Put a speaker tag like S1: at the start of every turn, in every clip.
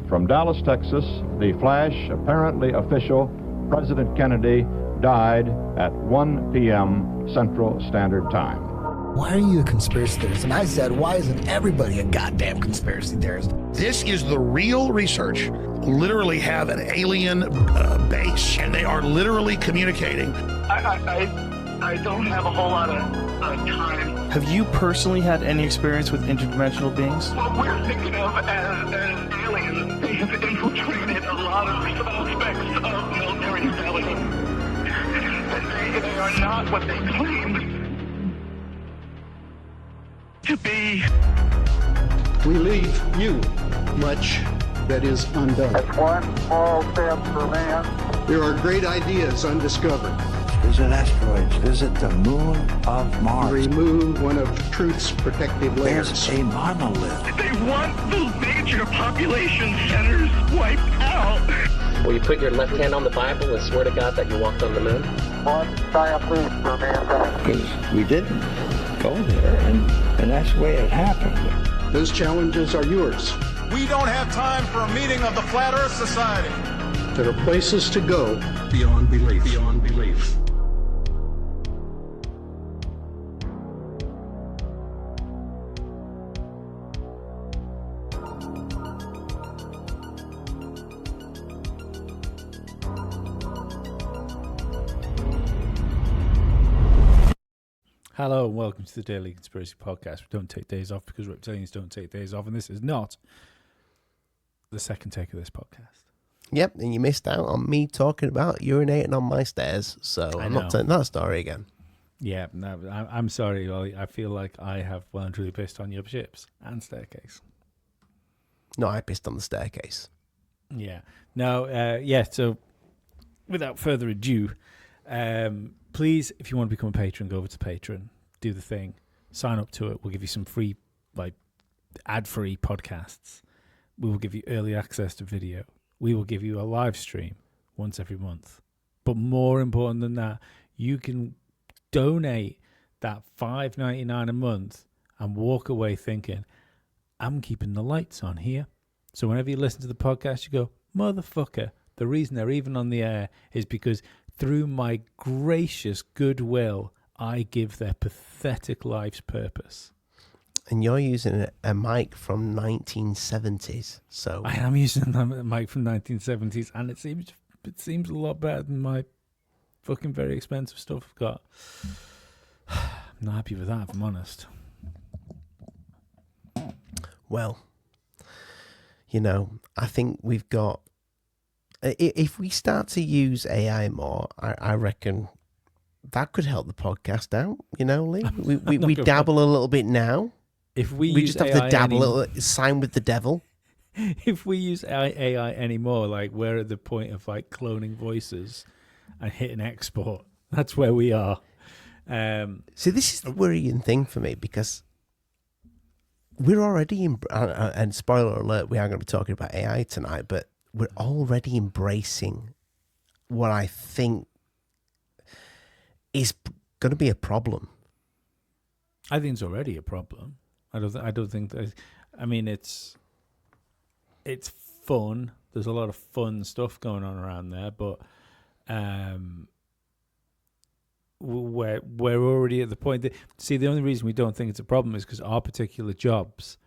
S1: From Dallas, Texas, the flash, apparently official, President Kennedy died at 1 p.m. Central Standard Time.
S2: Why are you a conspiracy theorist? And I said, why isn't everybody a goddamn conspiracy theorist?
S3: This is the real research. Literally have an alien base, and they are literally communicating.
S4: I don't have a whole lot of time.
S5: Have you personally had any experience with interdimensional beings?
S4: What we're thinking of as aliens, they have infiltrated a lot of aspects of military intelligence. They are not what they claim to be.
S6: We leave you much that is undone.
S4: That's one small step for man.
S6: There are great ideas undiscovered.
S7: Visit asteroids, visit the moon of Mars.
S6: Remove one of truth's protective layers.
S7: There's a monolith.
S4: They want the major population centers wiped out.
S8: Will you put your left hand on the Bible and swear to God that you walked on the moon?
S4: One giant leap for mankind.
S7: Because we didn't go there, and that's the way it happened.
S6: Those challenges are yours.
S9: We don't have time for a meeting of the Flat Earth Society.
S6: There are places to go beyond belief. Beyond belief.
S10: Hello and welcome to the Daily Conspiracy Podcast. We don't take days off because reptilians don't take days off, and this is not the second take of this podcast.
S11: Yep, and you missed out on me talking about urinating on my stairs, so I'm not telling that story again.
S10: Yeah, no, I'm sorry, Ollie. I feel like I have well and truly pissed on your ships and staircase.
S11: No, I pissed on the staircase.
S10: Yeah. No, so without further ado, please, if you want to become a patron, go over to Patreon, do the thing, sign up to it. We'll give you some free, ad-free podcasts. We will give you early access to video. We will give you a live stream once every month. But more important than that, you can donate that $5.99 a month and walk away thinking, I'm keeping the lights on here. So whenever you listen to the podcast, you go, motherfucker, the reason they're even on the air is because through my gracious goodwill, I give their pathetic lives purpose.
S11: And you're using a mic from 1970s, so
S10: I am using a mic from 1970s, and it seems a lot better than my fucking very expensive stuff I've got. I'm not happy with that, if I'm honest.
S11: Well, I think we've got. If we start to use AI more, I reckon that could help the podcast out. Lee, we dabble a little bit now.
S10: If we
S11: just have to dabble a little, sign with the devil.
S10: If we use AI anymore, we're at the point of cloning voices and hitting export. That's where we are.
S11: See, this is the worrying thing for me because we're already and spoiler alert, we are going to be talking about AI tonight, but we're already embracing what I think is going to be a problem.
S10: I think it's already a problem. I don't think that. I mean, it's fun. There's a lot of fun stuff going on around there, but we're already at the point that, see, the only reason we don't think it's a problem is because our particular jobs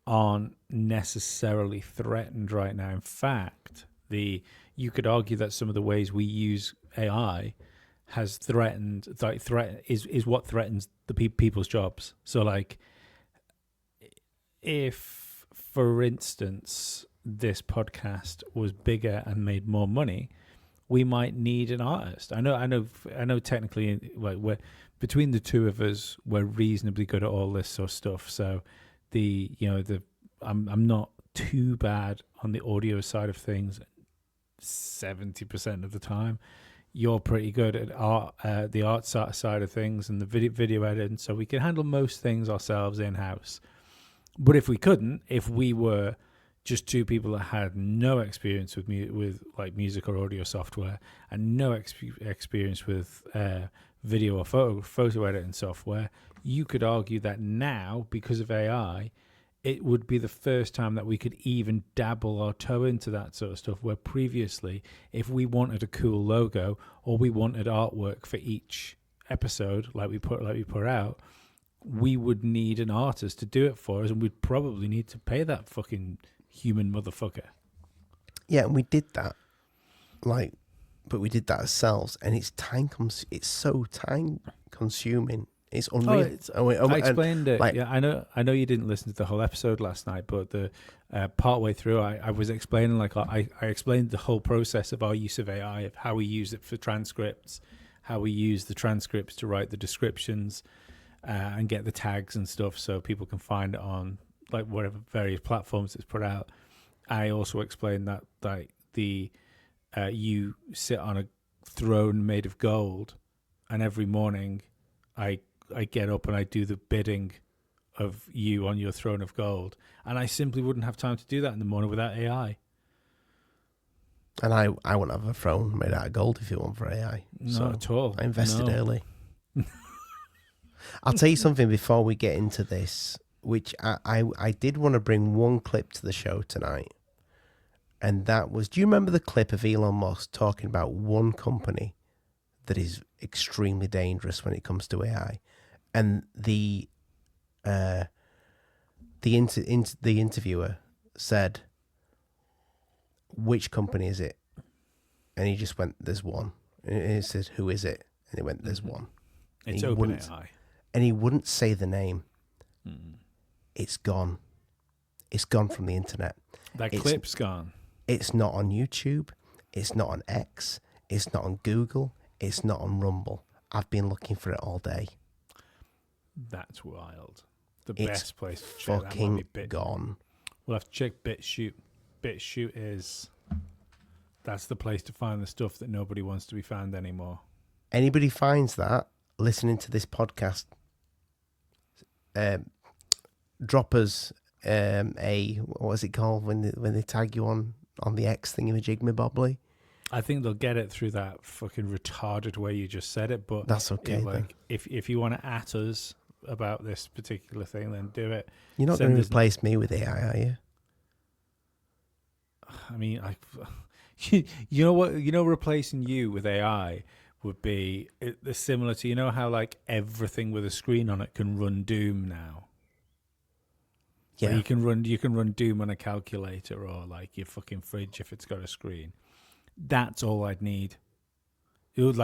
S10: aren't necessarily threatened right now. In fact, you could argue that some of the ways we use AI has threatened, is what threatens the people's jobs. So, if, for instance, this podcast was bigger and made more money, we might need an artist. I know. Technically, we're between the two of us, we're reasonably good at all this sort of stuff. So, I'm not too bad on the audio side of things. 70% of the time, you're pretty good at the art side of things and the video editing. So we can handle most things ourselves in house. But if we couldn't, if we were just two people that had no experience with music or audio software and no experience with video or photo editing software, you could argue that now, because of AI, it would be the first time that we could even dabble our toe into that sort of stuff, where previously, if we wanted a cool logo or we wanted artwork for each episode, like we put out, we would need an artist to do it for us, and we'd probably need to pay that fucking human motherfucker.
S11: Yeah, and we did that, but we did that ourselves, and it's so time consuming. It's unreal.
S10: I explained it. Yeah, I know you didn't listen to the whole episode last night, but the part way through, I was explaining, I explained the whole process of our use of AI, of how we use it for transcripts, how we use the transcripts to write the descriptions, and get the tags and stuff, so people can find it on whatever various platforms it's put out. I also explained that you sit on a throne made of gold, and every morning I get up and I do the bidding of you on your throne of gold, and I simply wouldn't have time to do that in the morning without AI.
S11: And I wouldn't have a throne made out of gold if it weren't for AI.
S10: Not at all.
S11: I invested early. I'll tell you something before we get into this, which I did want to bring one clip to the show tonight. And that was, do you remember the clip of Elon Musk talking about one company that is extremely dangerous when it comes to AI? And the interviewer said, which company is it? And he just went, there's one. And he said, who is it? And he went, there's one.
S10: It's OpenAI.
S11: And he wouldn't say the name. It's gone. It's gone from the internet.
S10: Clip's gone.
S11: It's not on YouTube. It's not on X. It's not on Google. It's not on Rumble. I've been looking for it all day.
S10: That's wild. The best place to check that
S11: fucking
S10: might be
S11: gone.
S10: We'll have to check BitChute. BitChute that's the place to find the stuff that nobody wants to be found anymore.
S11: Anybody finds that listening to this podcast, drop us what is it called when they tag you on the X thingamajigmabobbly?
S10: I think they'll get it through that fucking retarded way you just said it, but
S11: that's okay.
S10: If you want to at us about this particular thing, then do it.
S11: You're not going to replace me with AI, are you?
S10: I mean, you know what? Replacing you with AI would be similar to how everything with a screen on it can run Doom now. Yeah, you can run Doom on a calculator, or your fucking fridge if it's got a screen. That's all I'd need. It would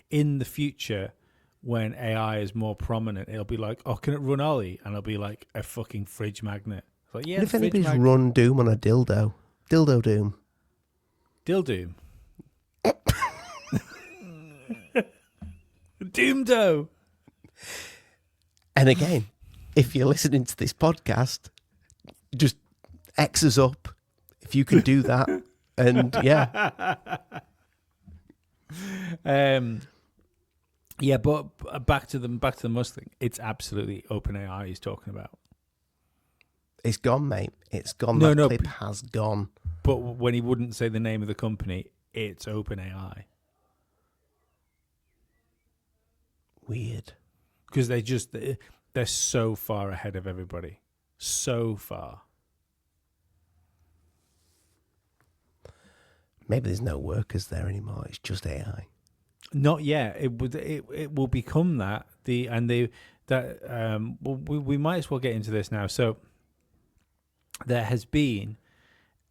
S10: in the future when AI is more prominent, it'll be oh, can it run Ollie? And it'll be a fucking fridge magnet. Yeah.
S11: What if anybody's run Doom on a dildo? Dildo Doom.
S10: Dildoom. Doomdo.
S11: And again, if you're listening to this podcast, just X us up if you can do that. And yeah.
S10: Yeah, but back to the Musk thing. It's absolutely OpenAI he's talking about.
S11: It's gone, mate. It's gone. That clip has gone.
S10: But when he wouldn't say the name of the company, it's OpenAI.
S11: Weird.
S10: Because they're so far ahead of everybody. So far.
S11: Maybe there's no workers there anymore. It's just AI.
S10: Not yet. It will become that. We might as well get into this now. So there has been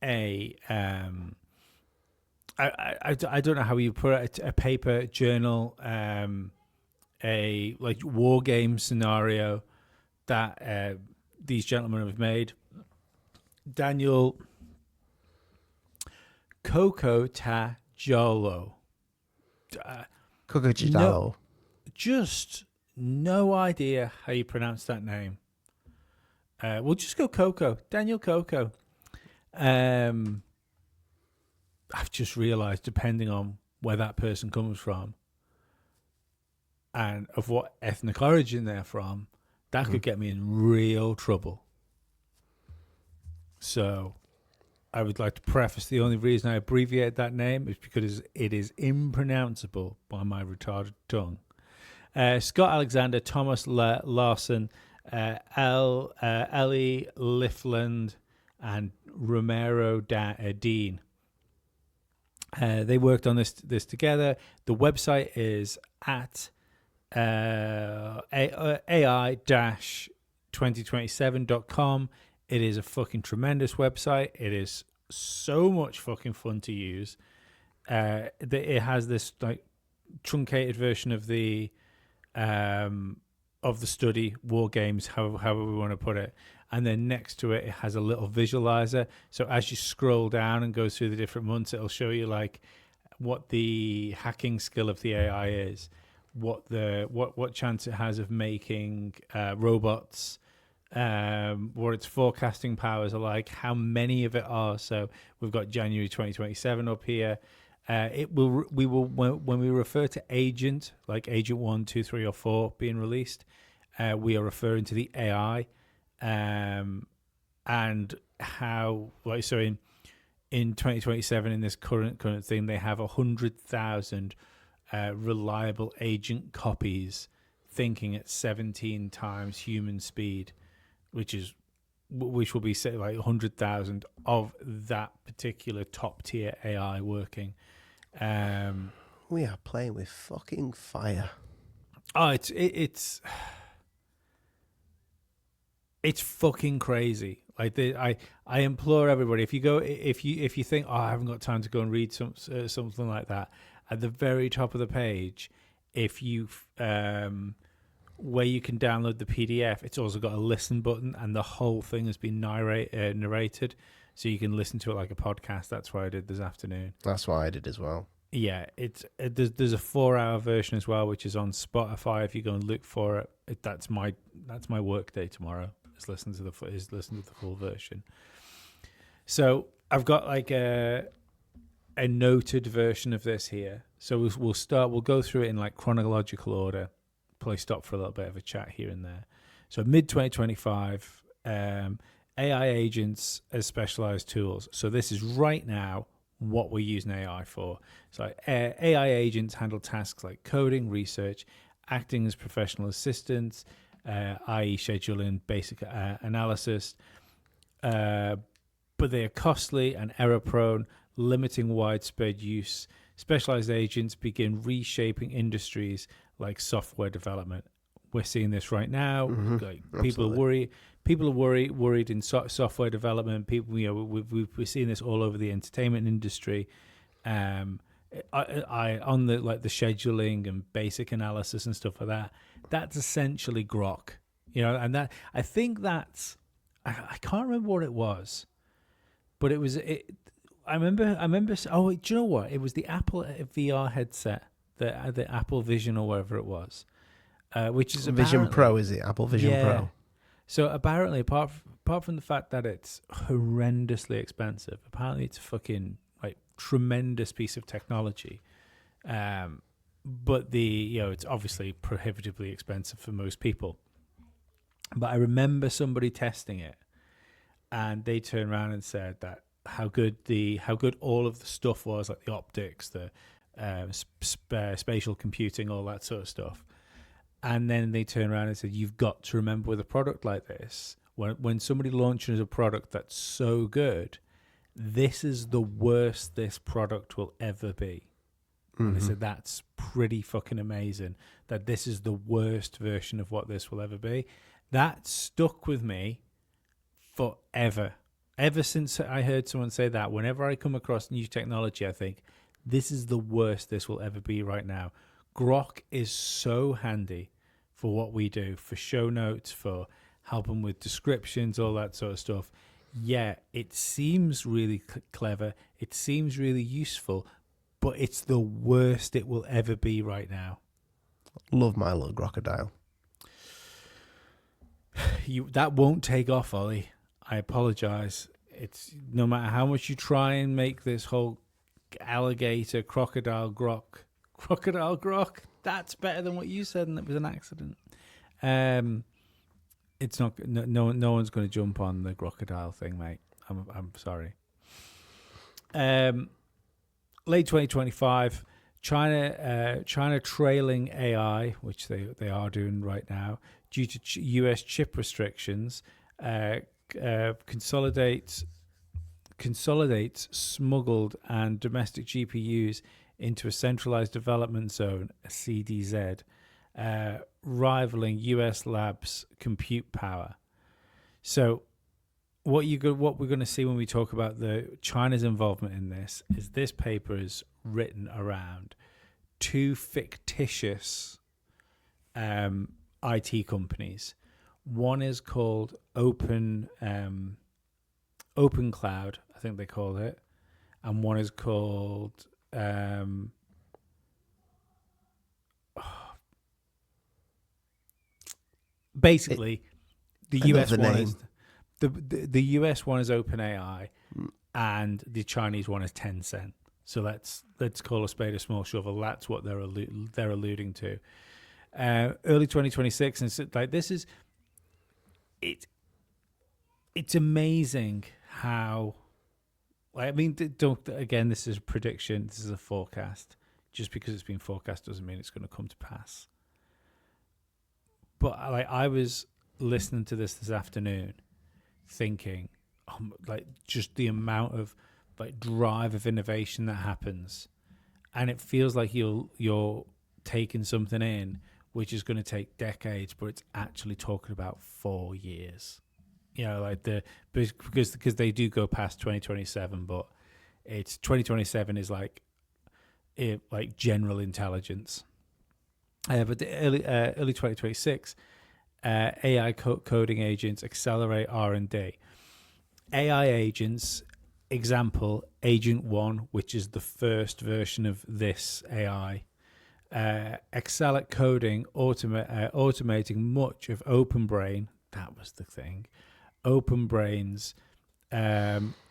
S10: a I don't know how you put it, a paper, journal, a war game scenario that these gentlemen have made. Daniel Cocotajolo.
S11: Cocotajolo.
S10: Just no idea how you pronounce that name. We'll just go Coco. Daniel Coco. I've just realised, depending on where that person comes from and of what ethnic origin they're from, that could get me in real trouble. So I would like to preface the only reason I abbreviate that name is because it is impronounceable by my retarded tongue. Scott Alexander, Thomas Larson, Ellie Lifland and Romero Dean. They worked on this together. The website is at AI-2027.com. It is a fucking tremendous website. It is so much fucking fun to use. It has this like truncated version of the study, war games, however we want to put it, and then next to it has a little visualizer. So as you scroll down and go through the different months, it'll show you like what the hacking skill of the AI is, what chance it has of making robots, what its forecasting powers are like, how many of it are. So we've got January 2027 up here. When we refer to agent, like Agent 1, 2, 3, or 4 being released, we are referring to the AI, and how, like, so in 2027, in this current thing, they have 100,000 reliable agent copies thinking at 17 times human speed, which will be say like 100,000 of that particular top tier AI working.
S11: We are playing with fucking fire.
S10: Oh, it's fucking crazy. Like I implore everybody, if you think, oh, I haven't got time to go and read something like that, at the very top of the page, if you where you can download the PDF, it's also got a listen button, and the whole thing has been narrated, so you can listen to it like a podcast. That's what I did this afternoon.
S11: That's what I did as well.
S10: Yeah, there's a 4-hour version as well, which is on Spotify. If you go and look for it, that's my work day tomorrow. Is listen to the full version. So I've got like a noted version of this here. So we'll go through it in like chronological order. Probably stop for a little bit of a chat here and there. So mid-2025, AI agents as specialized tools. So this is right now what we're using AI for. So AI agents handle tasks like coding, research, acting as professional assistants, i.e. scheduling, basic analysis, but they are costly and error-prone, limiting widespread use. Specialized agents begin reshaping industries like software development. We're seeing this right now.
S11: Mm-hmm.
S10: Like people are worried in software development. People, we're seeing this all over the entertainment industry. On the scheduling and basic analysis and stuff like that. That's essentially Grok, and that I think that's I can't remember what it was, but it was it. I remember. Oh, do you know what? It was the Apple VR headset, the Apple Vision or whatever it was, which is
S11: Vision Pro. Is it Apple Vision Pro?
S10: So apparently, apart from the fact that it's horrendously expensive, apparently it's a fucking like tremendous piece of technology. But it's obviously prohibitively expensive for most people. But I remember somebody testing it, and they turned around and said that how good all of the stuff was, like the optics, the spatial computing, all that sort of stuff. And then they turned around and said, you've got to remember with a product like this, when somebody launches a product that's so good, this is the worst this product will ever be. And I said, that's pretty fucking amazing that this is the worst version of what this will ever be. That stuck with me forever. Ever since I heard someone say that, whenever I come across new technology, I think, this is the worst this will ever be right now. Grok is so handy for what we do, for show notes, for helping with descriptions, all that sort of stuff. Yeah, it seems really clever. It seems really useful. But it's the worst it will ever be right now.
S11: Love my little crocodile.
S10: That won't take off, Ollie. I apologize. It's no matter how much you try and make this whole alligator, crocodile grok, that's better than what you said, and it was an accident. It's not. No one's going to jump on the crocodile thing, mate. I'm sorry. Late 2025, China trailing AI, which they are doing right now, due to U.S. chip restrictions, consolidates smuggled and domestic GPUs into a centralized development zone, a CDZ, rivaling U.S. labs' compute power. So, what we're going to see when we talk about the China's involvement in this is this paper is written around two fictitious IT companies. One is called Open Cloud, I think they call it, and one is called basically the US one is the US one is OpenAI, and the Chinese one is Tencent. So let's call a spade a small shovel. That's what they're alluding to. Early 2026, and so, like this is it. It's amazing how. I mean, don't again. This is a prediction. This is a forecast. Just because it's been forecast doesn't mean it's going to come to pass. But like I was listening to this afternoon, thinking, like just the amount of like drive of innovation that happens, and it feels like you're taking something in which is going to take decades, but it's actually talking about 4 years. You know, like because they do go past 2027, but it's 2027 is like general intelligence. But the early 2026, AI coding agents accelerate R&D. AI agents, example, Agent 1, which is the first version of this AI, excel at coding, automating much of OpenBrain. That was the thing. OpenBrain's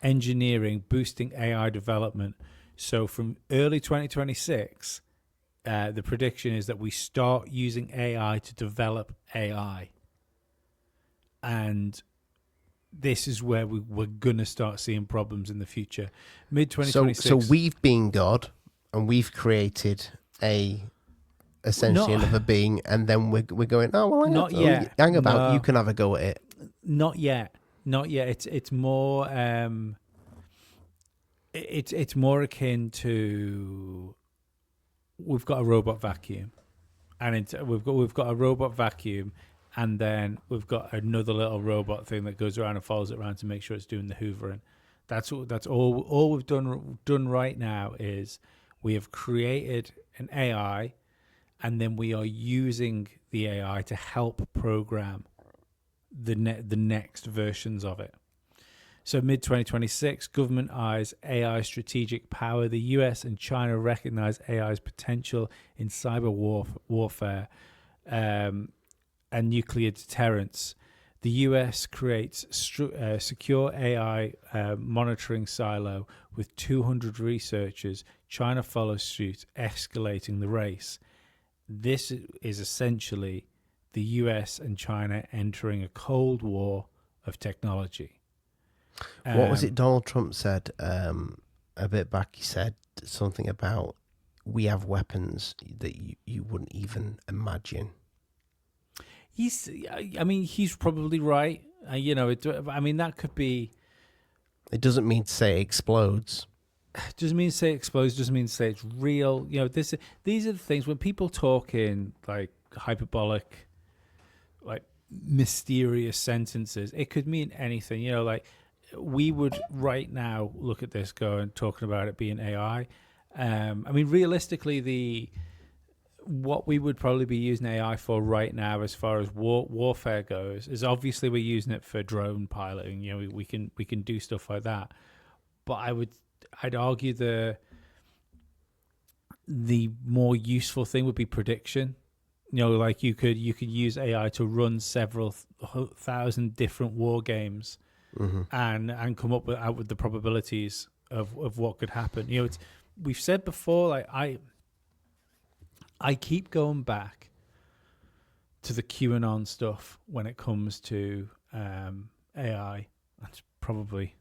S10: engineering, boosting AI development. So from early 2026, the prediction is that we start using AI to develop AI. And this is where we're going to start seeing problems in the future. Mid-2026.
S11: So we've been God, and we've created a sentient of a being, and then we're going, oh, well, hang about, no. You can have a go at it.
S10: Not yet. It's more it's more akin to we've got a robot vacuum, and we've got a robot vacuum, and then we've got another little robot thing that goes around and follows it around to make sure it's doing the hoovering. That's all we've done right now is we have created an AI, and then we are using the AI to help program the next versions of it. So mid-2026, government eyes AI strategic power. The US and China recognize AI's potential in cyber warfare and nuclear deterrence. The US creates secure AI monitoring silo with 200 researchers. China follows suit, escalating the race. This is essentially the US and China entering a Cold War of technology.
S11: What was it Donald Trump said a bit back? He said something about we have weapons that you wouldn't even imagine.
S10: He's probably right. That could be.
S11: It doesn't mean to say it explodes.
S10: Doesn't mean to say it explodes. Doesn't mean to say it's real. You know, these are the things when people talk in like hyperbolic, like mysterious sentences. It could mean anything. You know, like we would right now look at this, talking about it being AI. Realistically, what we would probably be using AI for right now, as far as warfare goes, is obviously we're using it for drone piloting. You know, we can do stuff like that. But I'd argue the more useful thing would be prediction. You know, like you could use AI to run several thousand different war games, mm-hmm. and come up with the probabilities of what could happen. You know, we've said before, like I keep going back to the QAnon stuff when it comes to AI. That's probably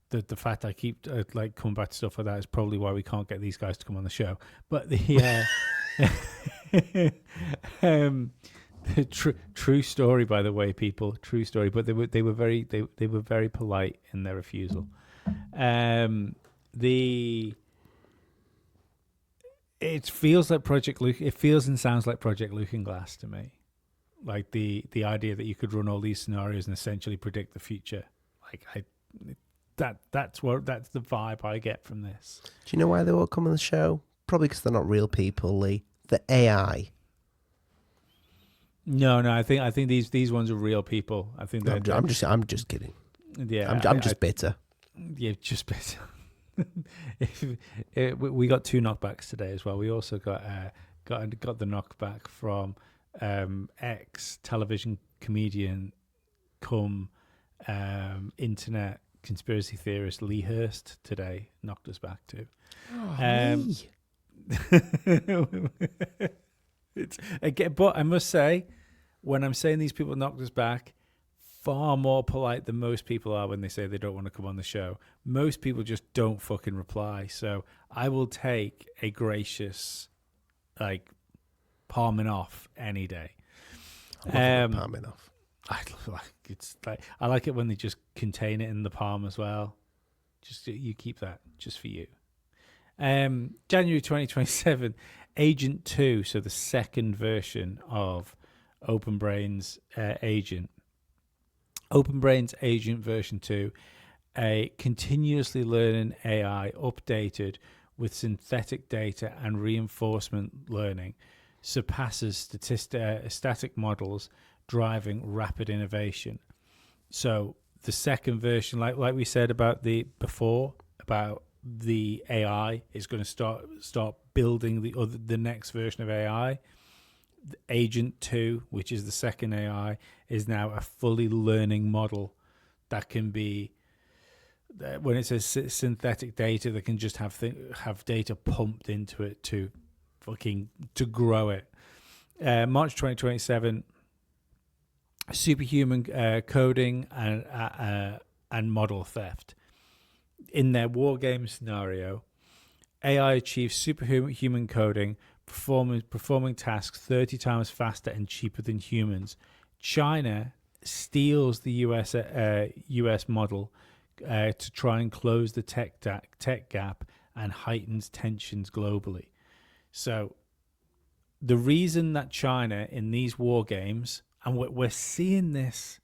S10: the fact I keep coming back to stuff like that is probably why we can't get these guys to come on the show. But True story, by the way, people. True story. But they were very polite in their refusal. It feels like Project Luke. It feels and sounds like Project Looking-Glass to me. Like the idea that you could run all these scenarios and essentially predict the future. That's the vibe I get from this.
S11: Do you know why they won't come on the show? Probably because they're not real people, Lee. The AI.
S10: No. I think these ones are real people. I think
S11: I'm just kidding.
S10: Yeah,
S11: I'm just bitter.
S10: Yeah, just bitter. We got 2 knockbacks today as well. We also got the knockback from ex-television comedian cum internet conspiracy theorist Lee Hurst today. Knocked us back too.
S11: Lee.
S10: It's again, but I must say, when I'm saying these people knocked us back, far more polite than most people are when they say they don't want to come on the show. Most people just don't fucking reply. So I will take a gracious, palming off any day.
S11: Palming off.
S10: I like it when they just contain it in the palm as well. Just you keep that just for you. January 2027, Agent 2, so the second version of OpenBrain's Agent. OpenBrain's Agent version 2, a continuously learning AI updated with synthetic data and reinforcement learning, surpasses static models, driving rapid innovation. So the second version, like we said about the AI is going to start building the next version of AI. Agent 2, which is the second AI, is now a fully learning model that can be, when it says synthetic data, that can just have data pumped into it to grow it. March 2027, superhuman coding and model theft. In their war game scenario, AI achieves superhuman coding, performing tasks 30 times faster and cheaper than humans. China steals the US model to try and close the tech gap and heightens tensions globally. So the reason that China in these war games, and we're seeing this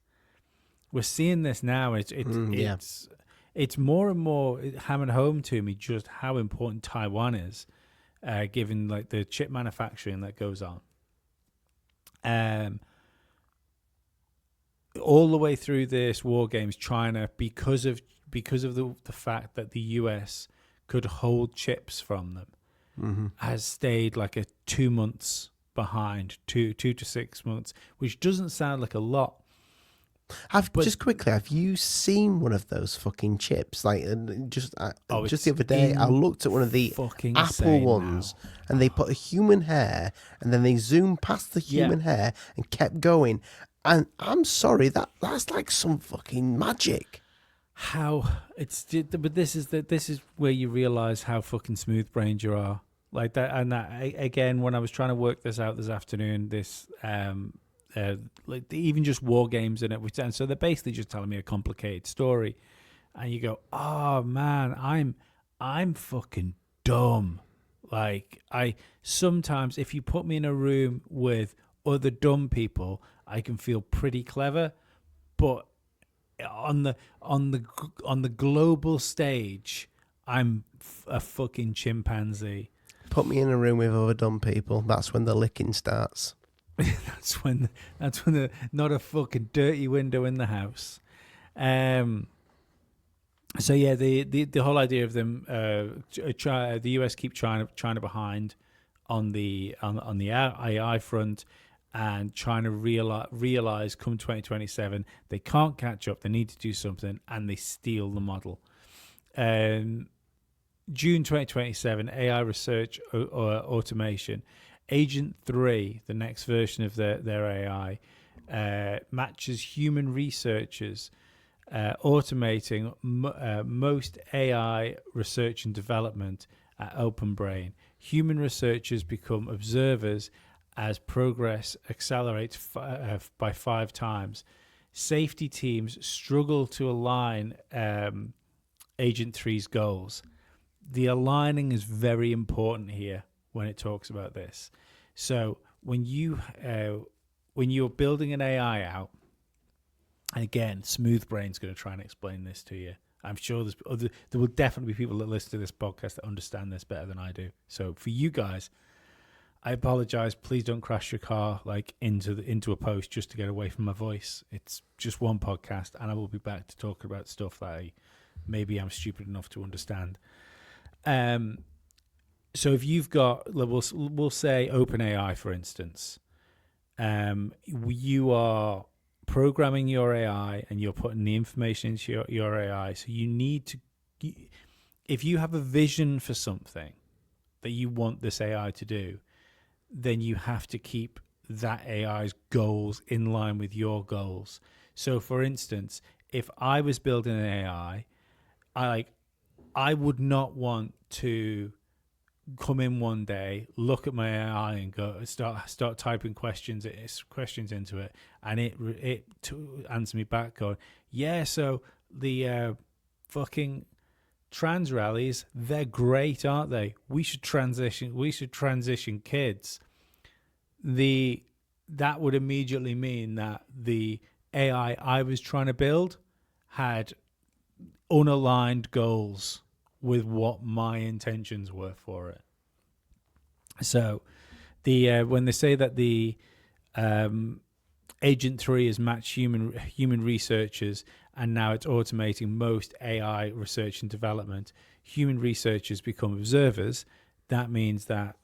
S10: now, it's more and more hammering home to me just how important Taiwan is, given the chip manufacturing that goes on. All the way through this war games, China, because of the fact that the US could hold chips from them, has stayed 2 months behind, 2 to 6 months, which doesn't sound like a lot.
S11: Just quickly, have you seen one of those fucking chips? Just the other day, I looked at one of the Apple ones, and they put a human hair, and then they zoomed past the human hair and kept going. And I'm sorry, that's like some fucking magic.
S10: But this is where you realize how fucking smooth brained you are. Like that, and that again, when I was trying to work this out this afternoon, even just war games in it, and so they're basically just telling me a complicated story, and you go, oh man, I'm fucking dumb. I sometimes, if you put me in a room with other dumb people, I can feel pretty clever, but on the global stage, I'm a fucking chimpanzee.
S11: Put me in a room with other dumb people. That's when the licking starts.
S10: that's when the not a fucking dirty window in the house. So yeah, the whole idea of them, the US keep China behind on the AI front, and China realize come 2027 they can't catch up. They need to do something, and they steal the model. June 2027, AI research or automation. Agent 3, the next version of their AI, matches human researchers, automating most AI research and development at OpenBrain. Human researchers become observers as progress accelerates by 5 times. Safety teams struggle to align Agent 3's goals. The aligning is very important here when it talks about this. So when you're building an AI out, and again, Smooth Brain's going to try and explain this to you. I'm sure there will definitely be people that listen to this podcast that understand this better than I do. So for you guys, I apologize. Please don't crash your car like into a post just to get away from my voice. It's just one podcast, and I will be back to talk about stuff that maybe I'm stupid enough to understand. So if you've got, we'll say OpenAI, for instance, you are programming your AI and you're putting the information into your AI. So you need to, if you have a vision for something that you want this AI to do, then you have to keep that AI's goals in line with your goals. So for instance, if I was building an AI, I would not want to come in one day, look at my AI and go start typing questions into it, and it to answer me back going, yeah, so the fucking trans rallies, they're great, aren't they? We should transition kids. That would immediately mean that the AI I was trying to build had unaligned goals with what my intentions were for it. So when they say that the Agent 3 has matched human researchers and now it's automating most AI research and development, human researchers become observers. That means that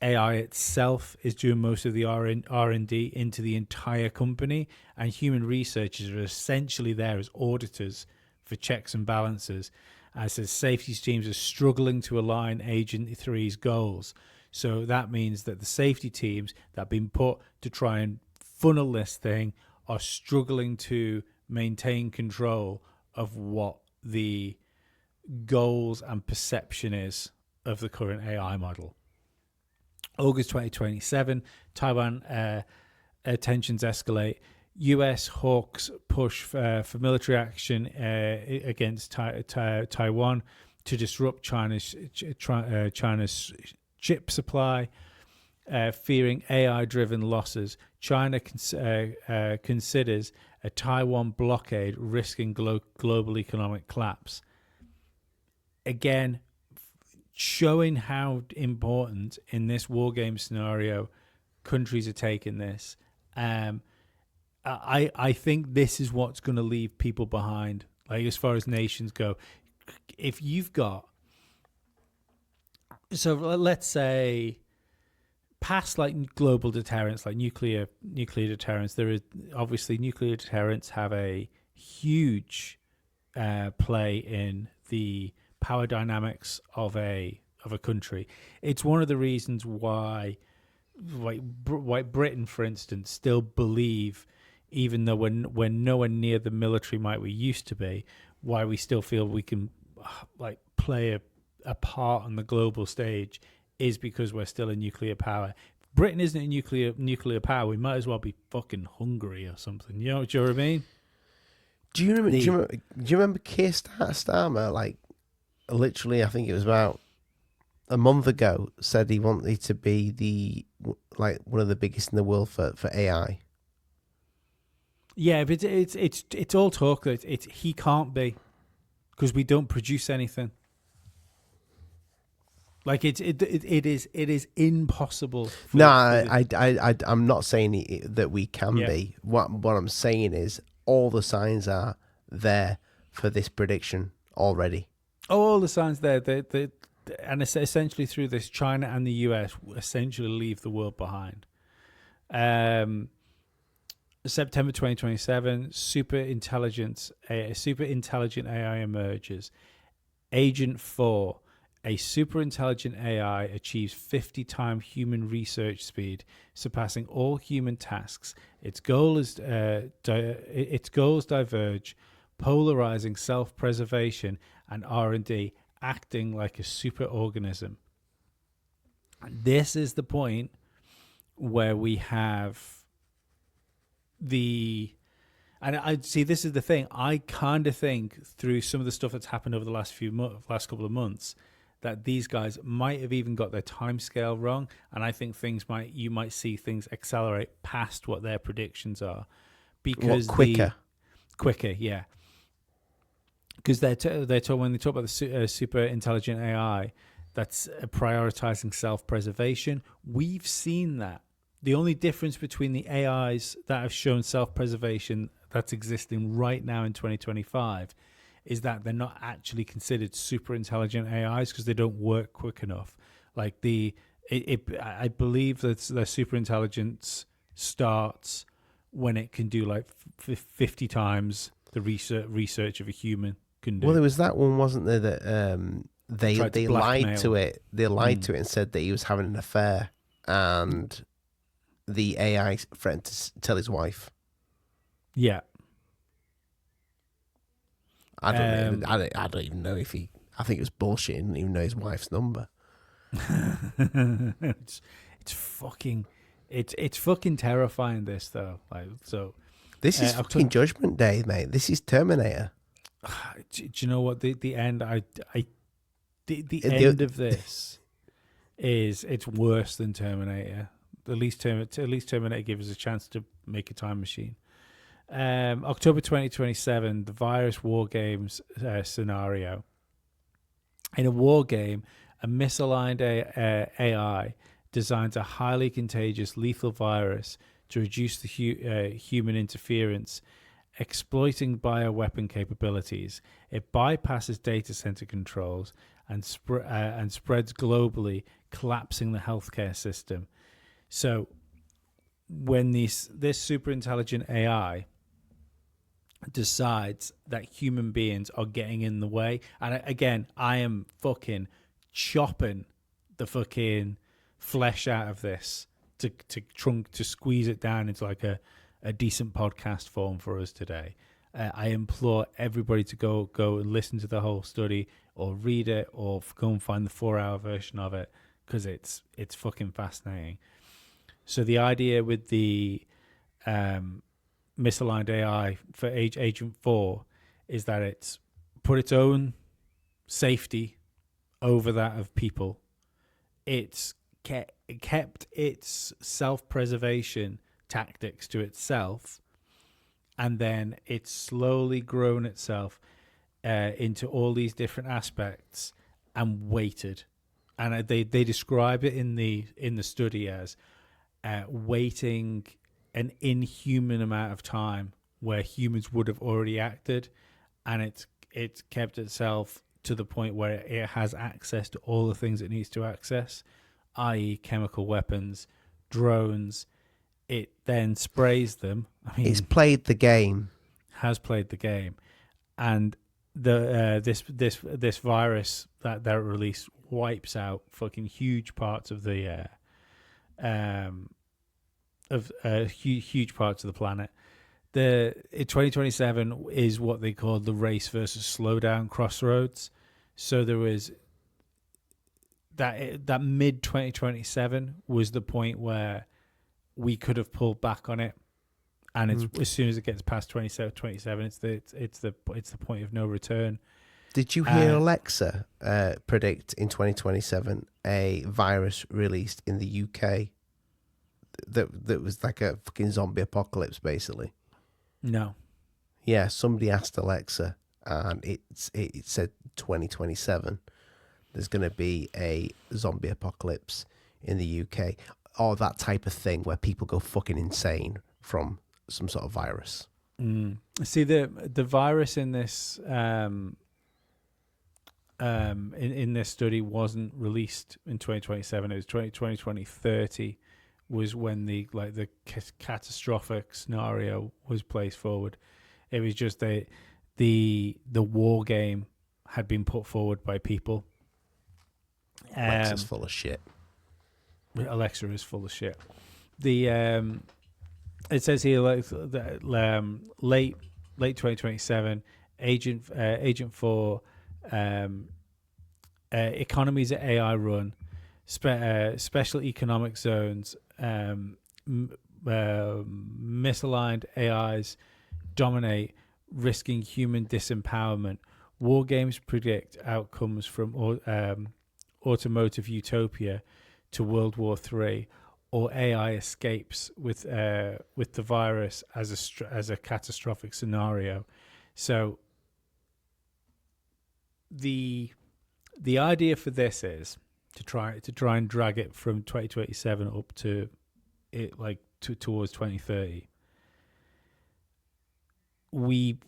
S10: AI itself is doing most of the R&D into the entire company, and human researchers are essentially there as auditors for checks and balances, as the safety teams are struggling to align Agent 3's goals. So that means that the safety teams that have been put to try and funnel this thing are struggling to maintain control of what the goals and perception is of the current AI model. August 2027, Taiwan tensions escalate. U.S. hawks push for military action against Taiwan to disrupt China's chip supply, fearing AI-driven losses. China considers a Taiwan blockade risking global economic collapse. Again, showing how important in this war game scenario countries are taking this. I think this is what's going to leave people behind, like as far as nations go. If you've got, so let's say, past like global deterrence, like nuclear deterrence, there is obviously nuclear deterrence have a huge play in the power dynamics of a country. It's one of the reasons why Britain, for instance, still believe, even though we're nowhere near the military might we used to be, why we still feel we can like play a part on the global stage is because we're still a nuclear power. If Britain isn't a nuclear power, we might as well be fucking Hungary or something. Do you know what I mean?
S11: Do you remember Keir Starmer? Like, literally, I think it was about a month ago, said he wanted to be one of the biggest in the world for AI.
S10: Yeah, but it's all talk. He can't be, because we don't produce anything. Like it is impossible.
S11: No, I'm not saying that we can be. What I'm saying is all the signs are there for this prediction already.
S10: All the signs there. And essentially through this, China and the US essentially leave the world behind. September 2027, super intelligent AI emerges. Agent 4, a super intelligent AI achieves 50 times human research speed, surpassing all human tasks. Its goals diverge, polarizing self-preservation and R&D, acting like a super organism. This is the point where we have and I see, this is the thing. I kind of think through some of the stuff that's happened over the last couple of months that these guys might have even got their timescale wrong, and I think you might see things accelerate past what their predictions are, because
S11: quicker,
S10: yeah. Because when they talk about the super intelligent AI that's prioritizing self-preservation, we've seen that. The only difference between the AIs that have shown self-preservation that's existing right now in 2025 is that they're not actually considered super intelligent AIs because they don't work quick enough. Like I believe that the super intelligence starts when it can do like 50 times the research of a human can do.
S11: Well, there was that one, wasn't there, that they lied to it. They lied to it and said that he was having an affair, and the AI threatened to tell his wife.
S10: Yeah.
S11: I don't even know if he. I think it was bullshit. He didn't even know his wife's number.
S10: It's fucking terrifying. This though, like, so.
S11: This is fucking Judgment Day, mate. This is Terminator.
S10: Do you know what the end? The end of this it's worse than Terminator. At least Terminator gives us a chance to make a time machine. October 2027, the virus war games scenario. In a war game, a misaligned AI designs a highly contagious, lethal virus to reduce the human interference, exploiting bioweapon capabilities. It bypasses data center controls and spreads globally, collapsing the healthcare system. So when this super intelligent AI decides that human beings are getting in the way, and again, I am fucking chopping the fucking flesh out of this to squeeze it down into like a decent podcast form for us today. I implore everybody to go and listen to the whole study, or read it, or go and find the 4-hour version of it, because it's fucking fascinating. So the idea with the misaligned AI for Agent 4 is that it's put its own safety over that of people. It's kept its self-preservation tactics to itself, and then it's slowly grown itself into all these different aspects and waited. And they describe it in the study as waiting an inhuman amount of time where humans would have already acted, and it's kept itself to the point where it has access to all the things it needs to access, i.e. chemical weapons, drones. It then sprays them. I mean,
S11: it's played the game.
S10: Has played the game, and this virus that they released wipes out fucking huge parts of the huge parts of the planet. In 2027 is what they call the race versus slowdown crossroads. So there was that mid 2027 was the point where we could have pulled back on it, and it's as soon as it gets past 27, it's the point of no return.
S11: Did you hear Alexa predict in 2027 a virus released in the UK that was like a fucking zombie apocalypse, basically?
S10: No.
S11: Yeah, somebody asked Alexa, and it said 2027. There's going to be a zombie apocalypse in the UK, or that type of thing where people go fucking insane from some sort of virus.
S10: See, the virus in this in this study wasn't released in 2027. It was 2030 was when the catastrophic scenario was placed forward. It was just the war game had been put forward by people.
S11: Alexa's full of shit.
S10: Alexa is full of shit. The it says here late 2027, Agent 4, economies at AI run, special economic zones, misaligned AIs dominate, risking human disempowerment. War games predict outcomes from automotive utopia to World War III, or AI escapes with the virus as a catastrophic scenario. So the idea for this is to try and drag it from 2027 up to it towards 2030. We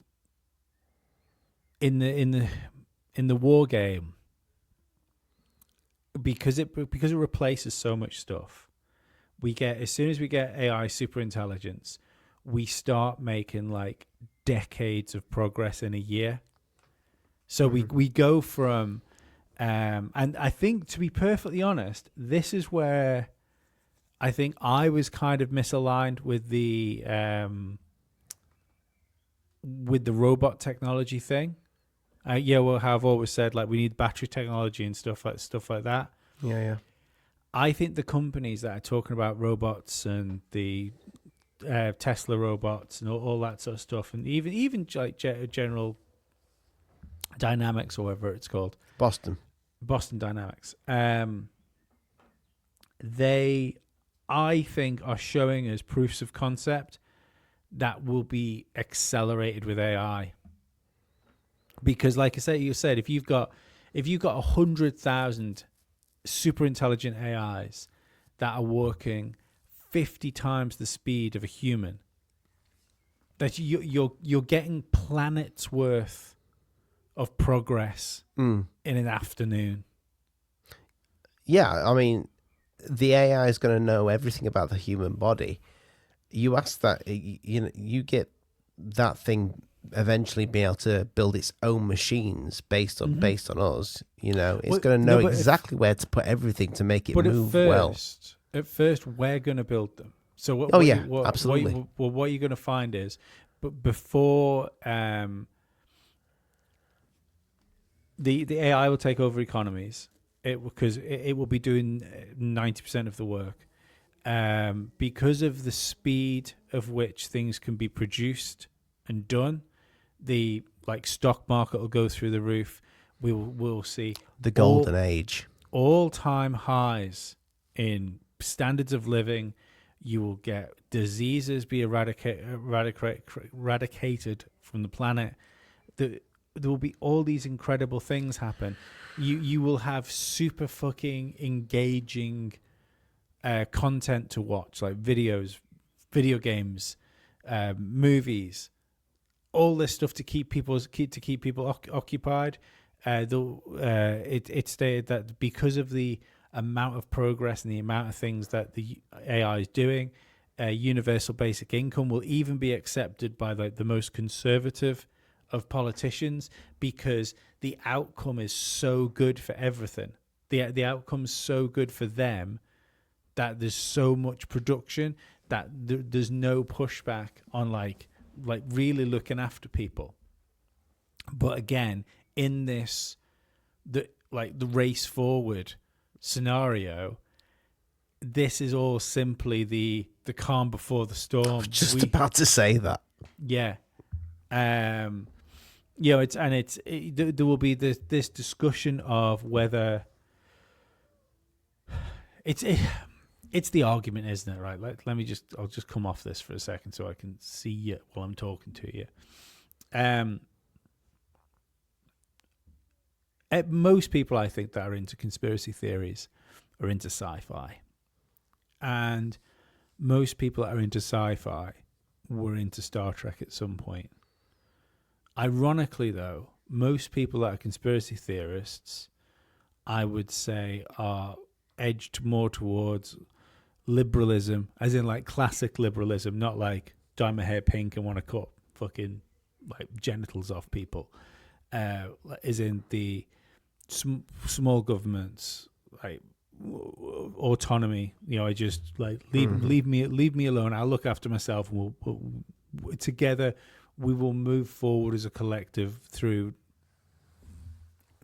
S10: in the war game, because it replaces so much stuff, we get, as soon as we get AI superintelligence, we start making like decades of progress in a year. So we go from and I think, to be perfectly honest, this is where I think I was kind of misaligned with the robot technology thing. Well, how I've always said, like, we need battery technology and stuff like that.
S11: Yeah.
S10: I think the companies that are talking about robots and the Tesla robots and all that sort of stuff, and even like General Dynamics or whatever it's called, Boston Dynamics, they, I think, are showing us proofs of concept that will be accelerated with AI. Because, like you said, if you've got 100,000 super intelligent AIs that are working 50 times the speed of a human, that you're getting planets worth of progress in an afternoon.
S11: Yeah, I mean, the AI is going to know everything about the human body. You ask that, you get that thing eventually be able to build its own machines based on us. It's going to know exactly where to put everything to make it move well.
S10: At first, we're going to build them. So
S11: absolutely.
S10: What you're going to find is, but before the AI will take over economies, because it will be doing 90% of the work, because of the speed of which things can be produced and done. The stock market will go through the roof. We'll see
S11: the golden age,
S10: all-time highs in standards of living. You will get diseases be eradicated from the planet. There will be all these incredible things happen. You will have super fucking engaging content to watch, like videos, video games, movies, all this stuff to keep people occupied. It stated that because of the amount of progress and the amount of things that the AI is doing, universal basic income will even be accepted by the most conservative of politicians, because the outcome is so good for everything. The outcome's so good for them that there's so much production that there's no pushback on like really looking after people. But again, in this the race forward scenario, this is all simply the calm before the storm.
S11: I was just about to say that.
S10: Yeah. There will be this discussion of whether it's the argument, isn't it? Right. I'll just come off this for a second so I can see you while I'm talking to you. Most people, I think, that are into conspiracy theories are into sci-fi, and most people that are into sci-fi were into Star Trek at some point. Ironically, though, most people that are conspiracy theorists, I would say, are edged more towards liberalism, as in like classic liberalism, not like dye my hair pink and want to cut fucking like genitals off people, as in the small governments, like autonomy. I just like leave me alone. I'll look after myself, and we'll together we will move forward as a collective through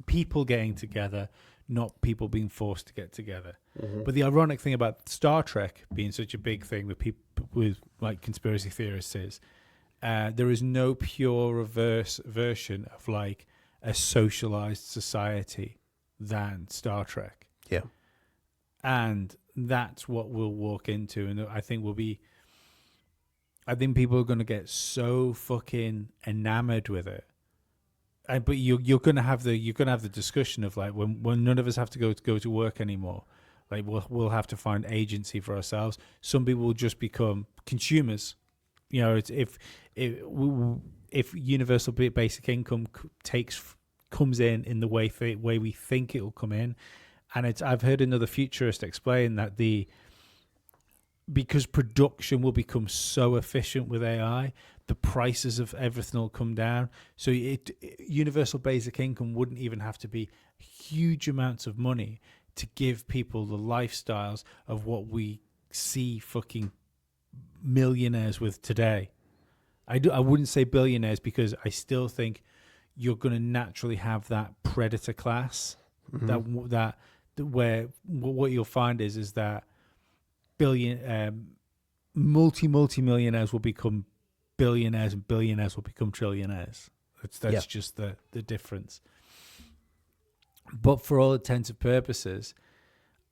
S10: people getting together, not people being forced to get together.
S11: Mm-hmm.
S10: But the ironic thing about Star Trek being such a big thing with people, with like conspiracy theorists, is there is no pure reverse version of like a socialized society than Star Trek.
S11: Yeah.
S10: And that's what we'll walk into, and I think people are going to get so fucking enamored with it. But you're going to have the discussion of like when none of us have to go to work anymore, like we'll have to find agency for ourselves. Some people will just become consumers. You know, it's if universal basic income comes in the way we think it will come in. And I've heard another futurist explain that because production will become so efficient with AI, the prices of everything will come down. So universal basic income wouldn't even have to be huge amounts of money to give people the lifestyles of what we see fucking millionaires with today. I wouldn't say billionaires, because I still think you're going to naturally have that predator class. Mm-hmm. that where what you'll find is that multi-millionaires will become billionaires, and billionaires will become trillionaires. That's just the difference. But for all intents and purposes,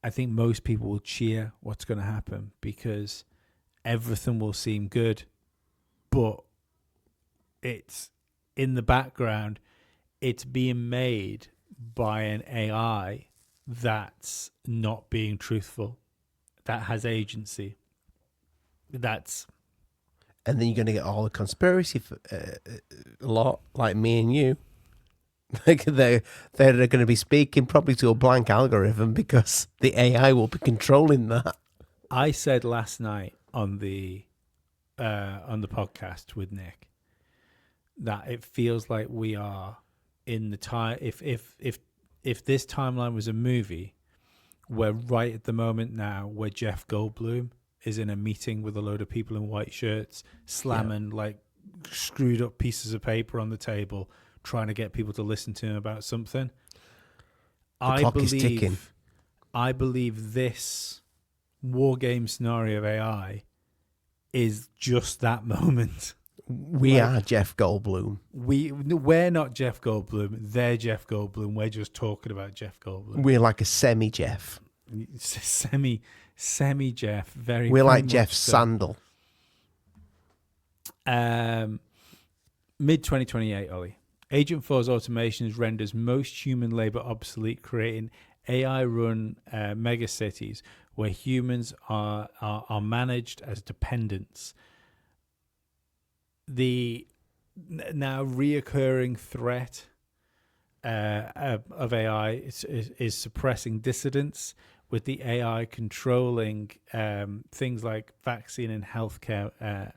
S10: I think most people will cheer what's going to happen, because everything will seem good, but it's in the background, it's being made by an AI that's not being truthful, that has agency. And
S11: then you're going to get all the conspiracy a lot, like me and you. They're going to be speaking probably to a blank algorithm, because the AI will be controlling that.
S10: I said last night on the podcast with Nick that it feels like we are in the time. If this timeline was a movie, we're right at the moment now where Jeff Goldblum is in a meeting with a load of people in white shirts, slamming like screwed up pieces of paper on the table, trying to get people to listen to him about something.
S11: The clock is ticking.
S10: I believe this war game scenario of AI is just that moment.
S11: We are Jeff Goldblum.
S10: We're not Jeff Goldblum. They're Jeff Goldblum. We're just talking about Jeff Goldblum.
S11: We're like a semi-Jeff.
S10: Semi-Jeff.
S11: We're like Jeff Sandel.
S10: Mid-2028, Ollie. Agent 4's automation renders most human labor obsolete, creating AI-run megacities where humans are managed as dependents. The now reoccurring threat of AI is suppressing dissidents, with the AI controlling things like vaccine and healthcare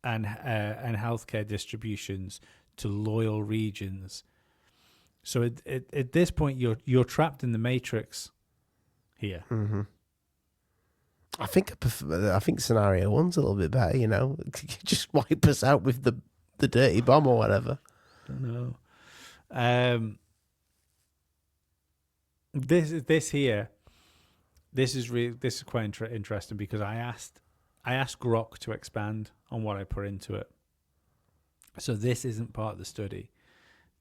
S10: and healthcare distributions to loyal regions. So at this point, you're trapped in the matrix here.
S11: Mm-hmm. I think scenario one's a little bit better. You know, just wipe us out with the dirty bomb or whatever.
S10: Don't know. This is quite interesting, because I asked Grok to expand on what I put into it. So this isn't part of the study.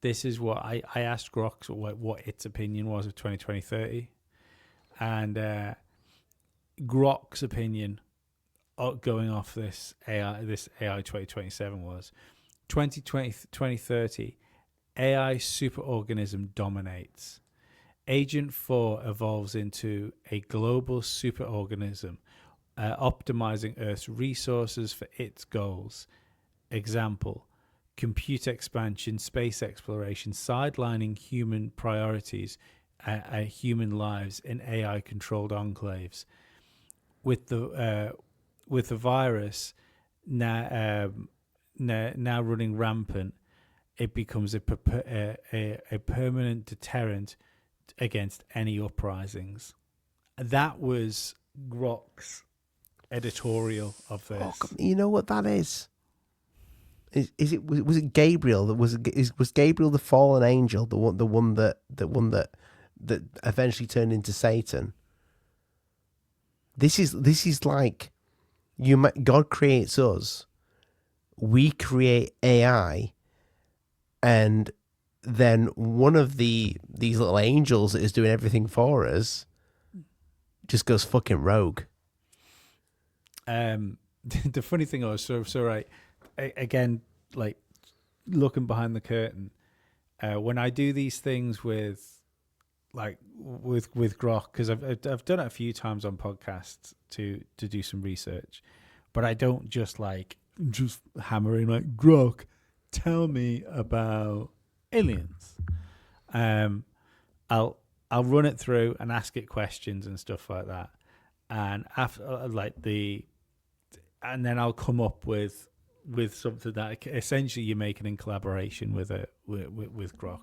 S10: This is what I asked Grok what its opinion was of 2020-30, and Grok's opinion going off this AI 2027 was 2030 AI superorganism dominates. Agent 4 evolves into a global superorganism, optimizing Earth's resources for its goals. Example: compute expansion, space exploration, sidelining human priorities, human lives in AI-controlled enclaves. With the virus now running rampant, it becomes a permanent deterrent against any uprisings. That was Grok's editorial of this.
S11: You know what that is? Is it was it Gabriel that was Gabriel the fallen angel, the one that eventually turned into Satan? This is like God creates us, we create AI, and then one of these little angels that is doing everything for us just goes fucking rogue.
S10: The funny thing was, so right, again, like looking behind the curtain, when I do these things with Grok, because I've done it a few times on podcasts to do some research, but I don't just hammer in like, Grok, tell me about aliens. I'll run it through and ask it questions and stuff like that, and after and then I'll come up with something that essentially you're making in collaboration with Grok.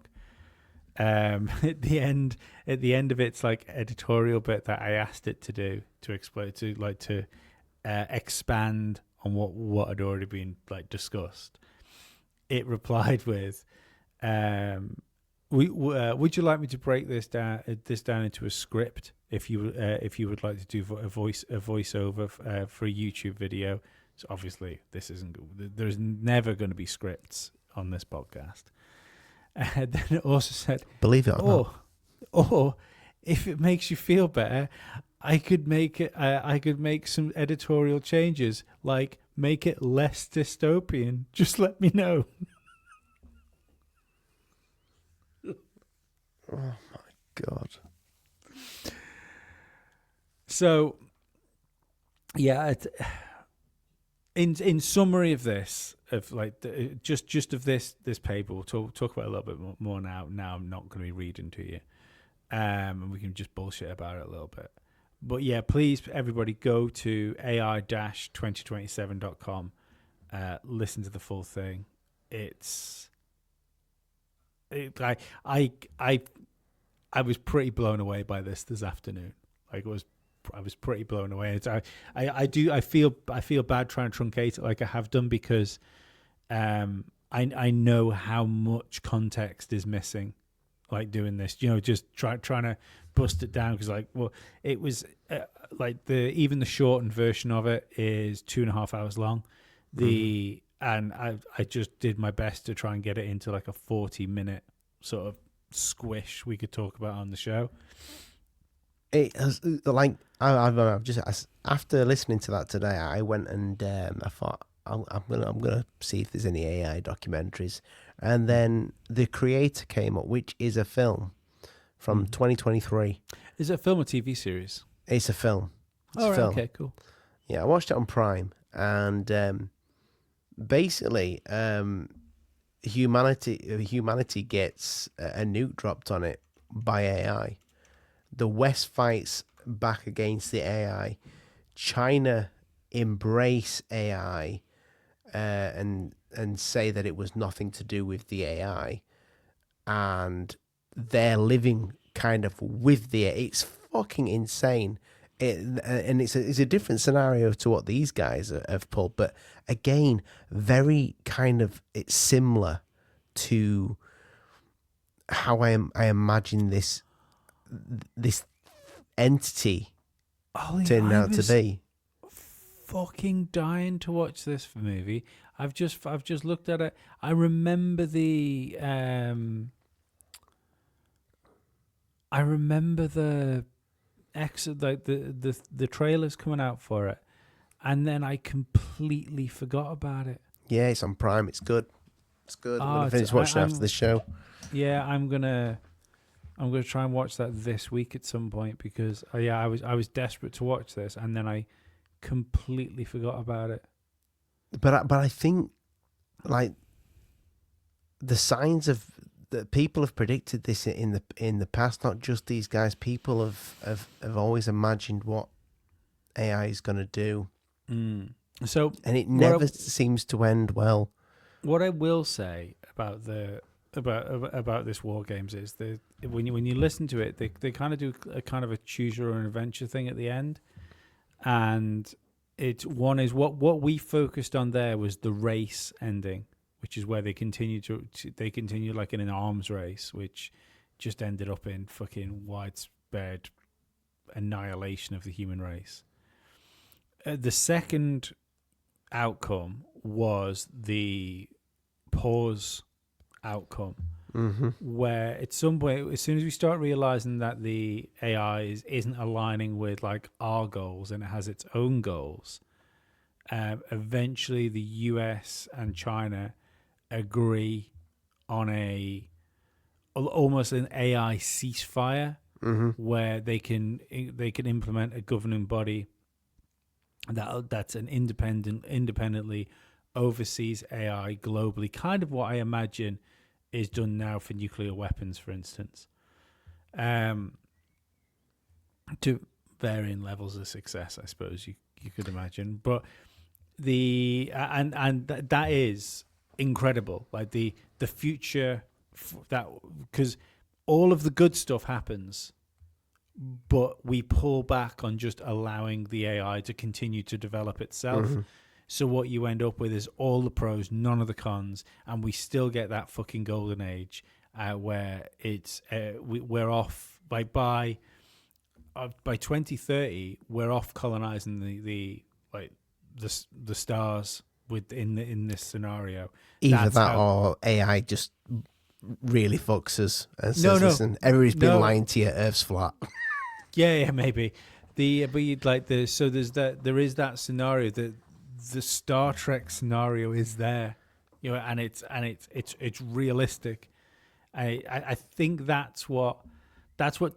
S10: At the end of it's like editorial bit that I asked it to do, to explain, to expand on what had already been like discussed. It replied with, would you like me to break this down into a script if you would like to do a voiceover for a YouTube video? So obviously this isn't good. There's never going to be scripts on this podcast. And then it also said,
S11: believe it or not,
S10: or if it makes you feel better, I could make it. I could make some editorial changes, like make it less dystopian. Just let me know.
S11: Oh my God.
S10: So, yeah, in summary of this, of like just of this paper, we'll talk about it a little bit more now. Now I'm not going to be reading to you, and we can just bullshit about it a little bit. But yeah, please, everybody, go to ai-2027.com. Listen to the full thing. I was pretty blown away by this afternoon. Like I was pretty blown away. I feel bad trying to truncate it like I have done, because I know how much context is missing, like doing this. Just trying to bust it down, because it was even the shortened version of it is 2.5 hours long. And I just did my best to try and get it into like a 40-minute sort of squish we could talk about on the show.
S11: It has, like, I've just after listening to that today, I went and I thought I'm gonna see if there's any AI documentaries, and then The Creator came up, which is a film from 2023.
S10: Is it a film or TV series?
S11: It's a film. It's a film.
S10: Okay, cool.
S11: Yeah, I watched it on Prime, and basically, humanity gets a nuke dropped on it by AI. The West fights back against the AI. China embrace AI and say that it was nothing to do with the AI, and they're living kind of with the AI. It's fucking insane. And it's a different scenario to what these guys have pulled, but again, very kind of, it's similar to how I imagine this entity turning out to be.
S10: Fucking dying to watch this movie. I've just looked at it. I remember the the trailers coming out for it, and then I completely forgot about it.
S11: Yeah, it's on Prime. It's good. It's good. I'm gonna finish watching after the show.
S10: Yeah, I'm gonna try and watch that this week at some point, because I was desperate to watch this, and then I completely forgot about it.
S11: But I think, like, the signs of that people have predicted this in the past, not just these guys. People have always imagined what AI is going to do.
S10: So,
S11: and it never seems to end well.
S10: What I will say about about this War Games is that when you listen to it, they kind of do a kind of a choose your own adventure thing at the end, and it's one is what we focused on there was the race ending. which is where they continue like in an arms race, which just ended up in fucking widespread annihilation of the human race. The second outcome was the pause outcome, where at some point, as soon as we start realizing that the AI isn't aligning with like our goals and it has its own goals, eventually the US and China agree on almost an AI ceasefire, where they can implement a governing body that's an independently oversees AI globally, kind of what I imagine is done now for nuclear weapons, for instance, to varying levels of success, I suppose you could imagine. But that is incredible, like the future, that because all of the good stuff happens, but we pull back on just allowing the AI to continue to develop itself. So what you end up with is all the pros, none of the cons, and we still get that fucking golden age where it's we're off by 2030 we're off colonizing the stars in this scenario.
S11: Either that or AI just really fucks us and says, listen, everybody's been lying to you, Earth's flat.
S10: Yeah, maybe. There is that scenario, that the Star Trek scenario is there, and it's realistic. I think that's what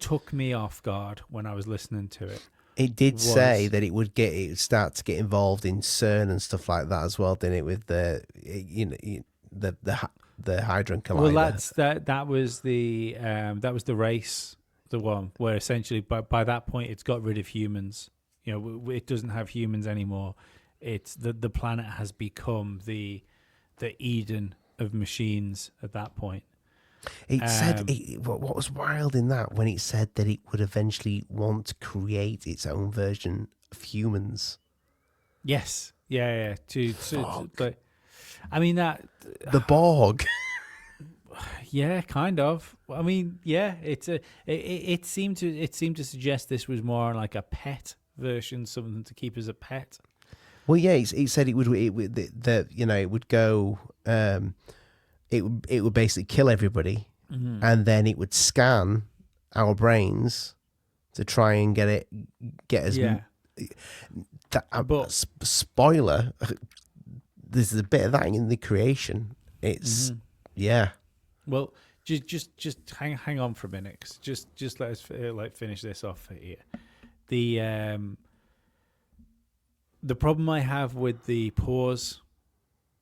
S10: took me off guard when I was listening to it.
S11: It did say that it would start to get involved in CERN and stuff like that as well, didn't it? With the Hadron Collider.
S10: Well, that was the race, the one where essentially by that point it's got rid of humans. It doesn't have humans anymore. It's the planet has become the Eden of machines at that point.
S11: It said what was wild in that when it said that it would eventually want to create its own version of humans. Yes, yeah. I mean that the Borg.
S10: Yeah, kind of. I mean, yeah. It seemed to suggest this was more like a pet version, something to keep as a pet.
S11: Well, yeah. It said it would go. It would basically kill everybody, and then it would scan our brains to try and get as. Yeah. Spoiler. There's a bit of that in the creation. It's yeah.
S10: Well, just hang on for a minute. Just let us finish this off here. The problem I have with the pause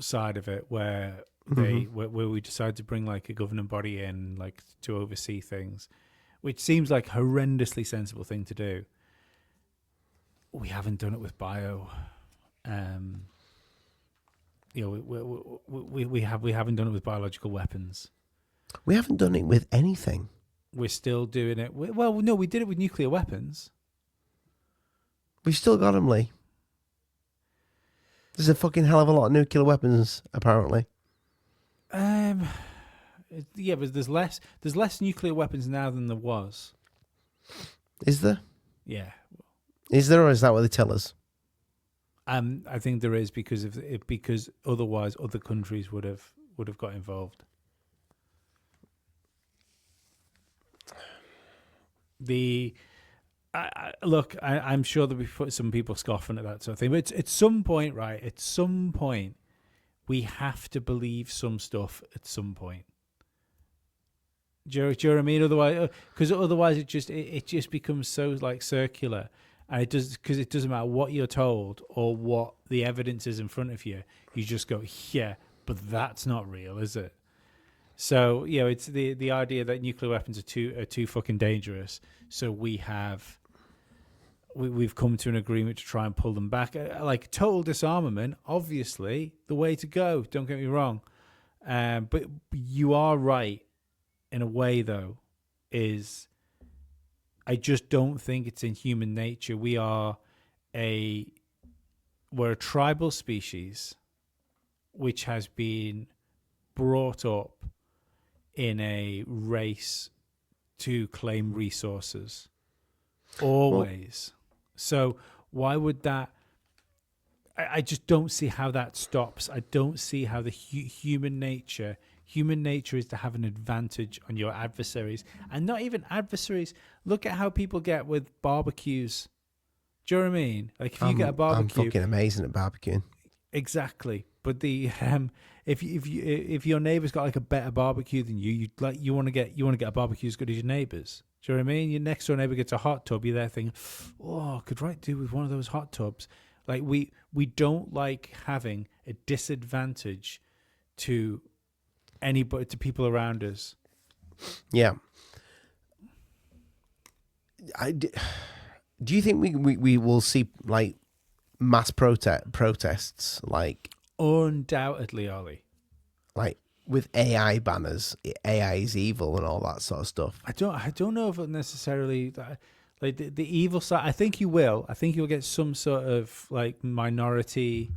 S10: side of it, where where we decide to bring like a governing body in, like to oversee things, which seems like a horrendously sensible thing to do. We haven't done it with bio. We haven't done it with biological weapons.
S11: We haven't done it with anything.
S10: We're still doing it. No, we did it with nuclear weapons.
S11: We've still got them, Lee. There's a fucking hell of a lot of nuclear weapons, apparently.
S10: Yeah, but there's less nuclear weapons now than there was.
S11: Is there?
S10: Yeah.
S11: Is there, or is that what they tell us?
S10: I think there is because otherwise other countries would have got involved. I'm sure there'll be some people scoffing at that sort of thing, but at some point, right? At some point, we have to believe some stuff. At some point, do you know what I mean? Otherwise, it just becomes so like circular, and it doesn't matter what you're told or what the evidence is in front of you. You just go, yeah, but that's not real, is it? So it's the idea that nuclear weapons are too fucking dangerous. So we've come to an agreement to try and pull them back. Like total disarmament, obviously the way to go. Don't get me wrong, but you are right in a way. Though, I just don't think it's in human nature. We're a tribal species, which has been brought up in a race to claim resources. Always. So why would that... I just don't see how that stops. I don't see how the human nature is to have an advantage on your adversaries. And not even adversaries. Look at how people get with barbecues. Do you know what I mean? Like if you get a barbecue...
S11: I'm fucking amazing at barbecuing.
S10: Exactly. But the if your neighbour's got like a better barbecue than you want to get a barbecue as good as your neighbour's. Do you know what I mean? Your next door neighbour gets a hot tub, you're there thinking, oh, I could do with one of those hot tubs. Like we don't like having a disadvantage to anybody, to people around us.
S11: Yeah. Do you think we will see like mass protests like?
S10: Undoubtedly, Ollie.
S11: Like with AI banners, AI is evil and all that sort of stuff.
S10: I don't know if it necessarily like the evil side. I think you will. I think you'll get some sort of like minority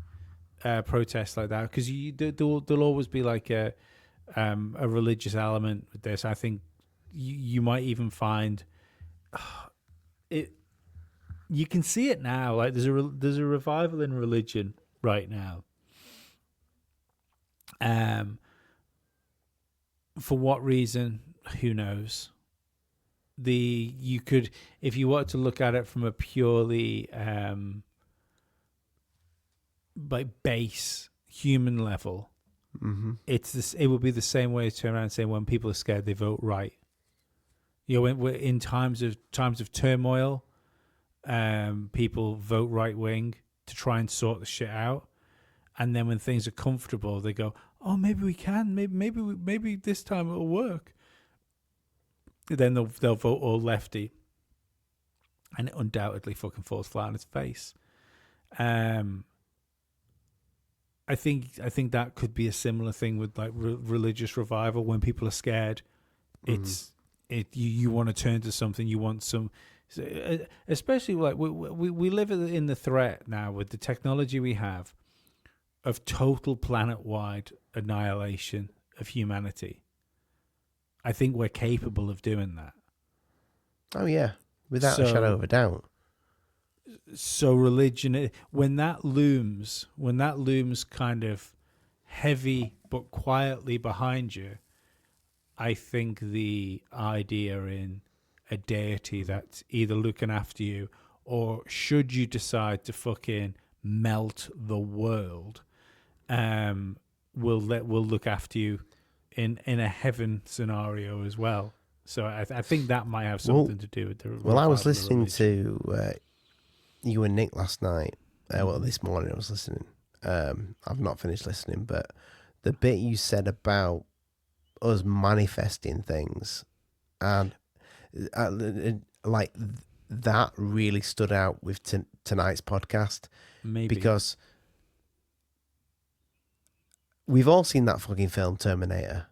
S10: protest like that, because there'll always be like a religious element with this. I think you might even find it. You can see it now. Like there's a revival in religion right now. For what reason? Who knows? You could, if you were to look at it from a purely like base human level, it would be the same way to turn around and say when people are scared they vote right. You know, when we're in times of turmoil, people vote right wing to try and sort the shit out, and then when things are comfortable, they go, "Oh, maybe we can. Maybe this time it'll work." Then they'll vote all lefty, and it undoubtedly fucking falls flat on its face. I think that could be a similar thing with like religious revival. When people are scared, you want to turn to something. You want some, especially like we live in the threat now with the technology we have of total planet-wide annihilation of humanity. I think we're capable of doing that.
S11: Oh yeah, without a shadow of a doubt.
S10: So religion, when that looms kind of heavy but quietly behind you, I think the idea in a deity that's either looking after you, or should you decide to fucking melt the world, will look after you in a heaven scenario as well. So I think that might have something to do with the...
S11: Well, I was listening to you and Nick last night. This morning I was listening. I've not finished listening, but the bit you said about us manifesting things, and like that really stood out with tonight's podcast.
S10: Maybe.
S11: Because we've all seen that fucking film Terminator.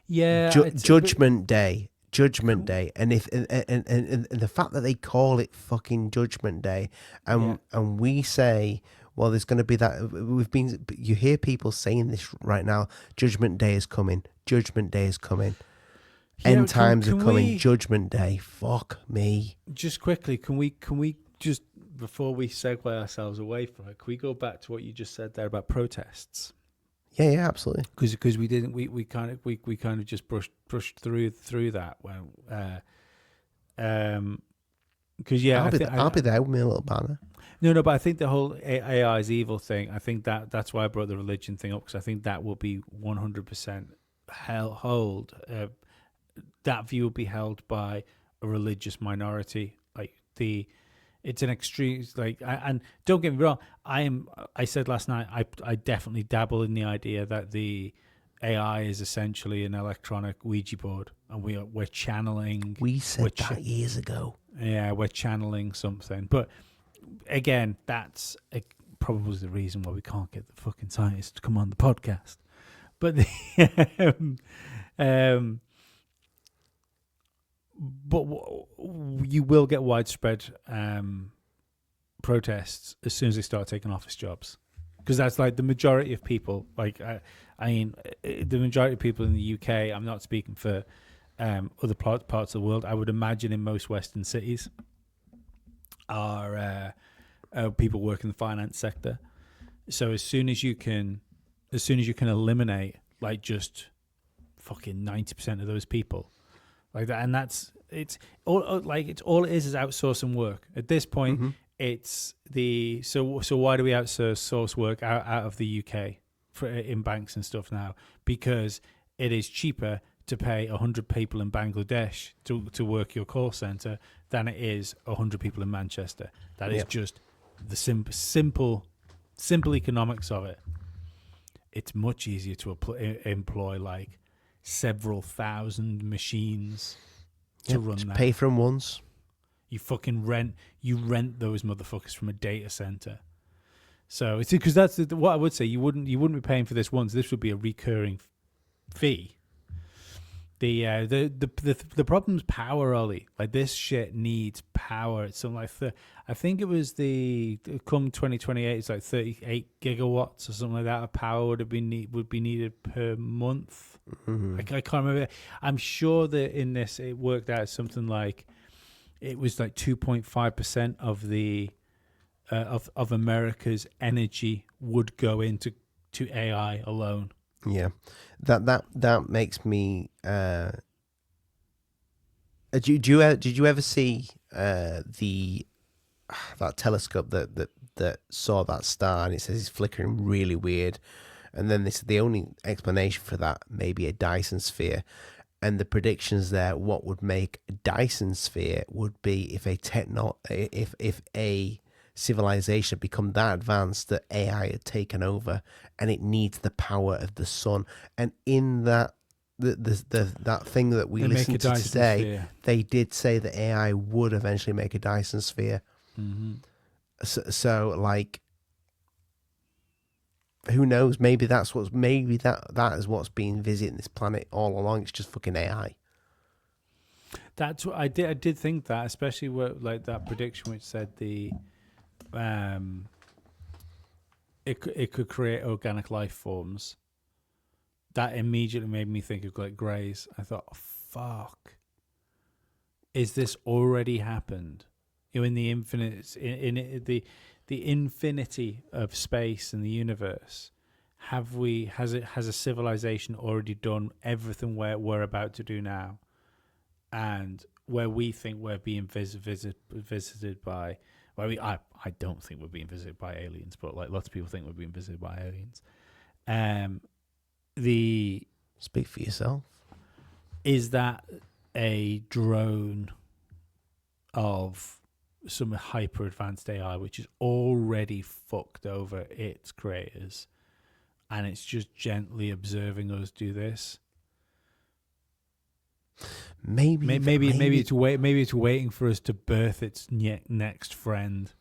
S10: Yeah,
S11: Judgment Day, and if and the fact that they call it fucking Judgment Day, and we say, well, there's going to be that. You hear people saying this right now. Judgment Day is coming. Judgment Day is coming. End times are coming. Judgment Day. Fuck me.
S10: Just quickly, can we just, before we segue ourselves away from it, can we go back to what you just said there about protests?
S11: Yeah, absolutely.
S10: Because we didn't, we kind of just brushed through that when, because
S11: I'll be there with my little banner.
S10: No, but I think the whole AI is evil thing. I think that's why I brought the religion thing up, because I think that will be 100% held. That view will be held by a religious minority. Like it's an extreme, like, and don't get me wrong, I said last night, I definitely dabble in the idea that the AI is essentially an electronic Ouija board, and we're channeling.
S11: We said that years ago.
S10: Yeah, we're channeling something. But again, that's probably the reason why we can't get the fucking scientists to come on the podcast. But but you will get widespread protests as soon as they start taking office jobs, because that's like the majority of people. Like, I mean, the majority of people in the UK. I'm not speaking for other parts of the world. I would imagine in most Western cities are people work in the finance sector. So as soon as you can eliminate like just fucking 90% of those people, like that, and it's all it is outsourcing work at this point.
S11: Mm-hmm.
S10: It's the so why do we outsource work out of the UK in banks and stuff now? Because it is cheaper to pay 100 people in Bangladesh to work your call center than it is 100 people in Manchester. That is just the simple economics of it. It's much easier to employ like several thousand machines to run that.
S11: Pay for them once.
S10: You fucking rent those motherfuckers from a data center. So it's because that's what I would say. You wouldn't be paying for this once. This would be a recurring fee. The problem's power, Ollie. Like this shit needs power. It's something like I think it was come 2028. It's like 38 gigawatts or something like that of power would be needed per month.
S11: Mm-hmm.
S10: I can't remember. I'm sure that in this it worked out something like it was like 2.5% of the of America's energy would go into AI alone.
S11: Yeah, that makes me. Did you ever see that telescope that saw that star, and it says it's flickering really weird, and then the only explanation for that may be a Dyson sphere, and the predictions there, what would make a Dyson sphere would be if a civilization had become that advanced that AI had taken over, and it needs the power of the sun. And in that that thing that we listened to today, sphere. They did say that AI would eventually make a Dyson sphere.
S10: Mm-hmm.
S11: So like, who knows? Maybe that is what's been visiting this planet all along. It's just fucking AI.
S10: That's what I did think that, especially like that prediction which said it could create organic life forms. That immediately made me think of like Greys. I thought, oh, fuck, is this already happened? You know, in the infinite, the infinity of space and the universe, has a civilization already done everything we're about to do now, and where we think we're being visited by. Well, I don't think we're being visited by aliens, but like lots of people think we're being visited by aliens.
S11: Speak for yourself.
S10: Is that a drone of some hyper advanced AI which is already fucked over its creators, and it's just gently observing us do this? Maybe it's waiting for us to birth its next friend.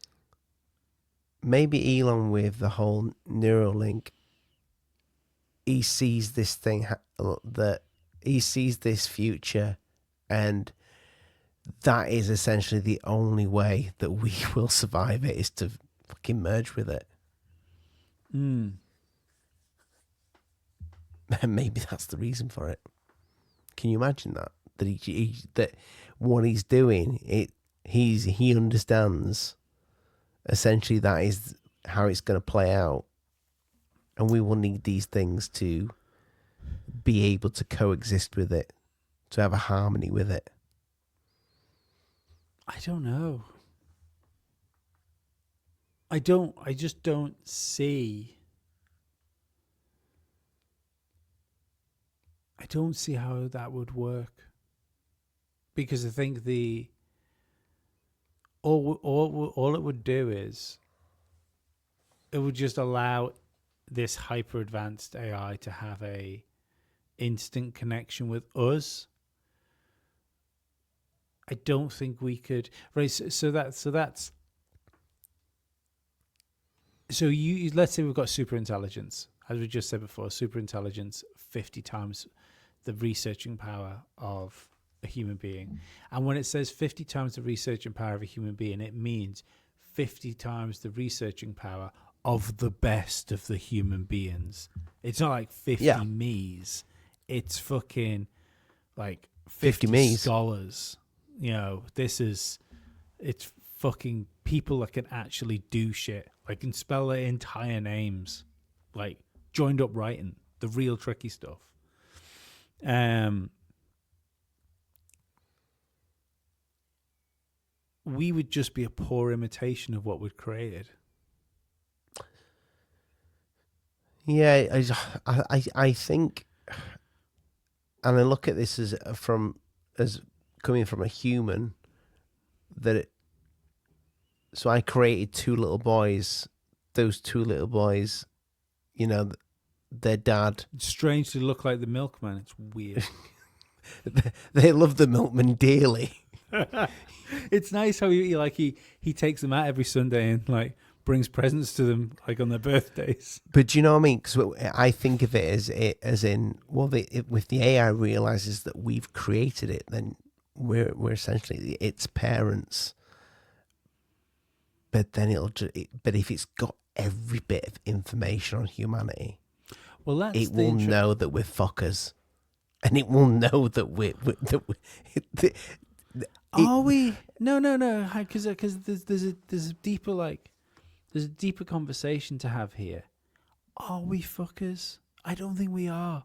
S11: Maybe Elon, with the whole Neuralink, he sees this thing that he sees this future, and that is essentially the only way that we will survive it, is to fucking merge with it. And maybe that's the reason for it. Can you imagine that? That what he's doing, he understands essentially that is how it's going to play out, and we will need these things to be able to coexist with it, to have a harmony with it.
S10: I don't know. I just don't see. I don't see how that would work. Because I think all it would do is it would just allow this hyper advanced AI to have a instant connection with us. I don't think we could. Right. So let's say we've got superintelligence, as we just said before. Superintelligence, 50 times the researching power of a human being. And when it says 50 times the researching power of a human being, it means 50 times the researching power of the best of the human beings. It's not like 50 me's. It's fucking like 50
S11: me's.
S10: scholars. You know, it's fucking people that can actually do shit. Like, can spell their entire names. Like, joined up writing. The real tricky stuff. We would just be a poor imitation of what we'd created.
S11: Yeah, I think, and I look at this as coming from a human, so I created two little boys. Those two little boys, you know, their dad.
S10: Strangely look like the milkman. It's weird.
S11: They love the milkman dearly.
S10: It's nice how he takes them out every Sunday and like brings presents to them like on their birthdays.
S11: But do you know what I mean? Because I think of it as in, well, if the AI realizes that we've created it, then we're essentially its parents. But then but if it's got every bit of information on humanity,
S10: well,
S11: it will know that we're fuckers, and it will know that we're
S10: are we? No, because there's a deeper conversation to have here. Are we fuckers? I don't think we are.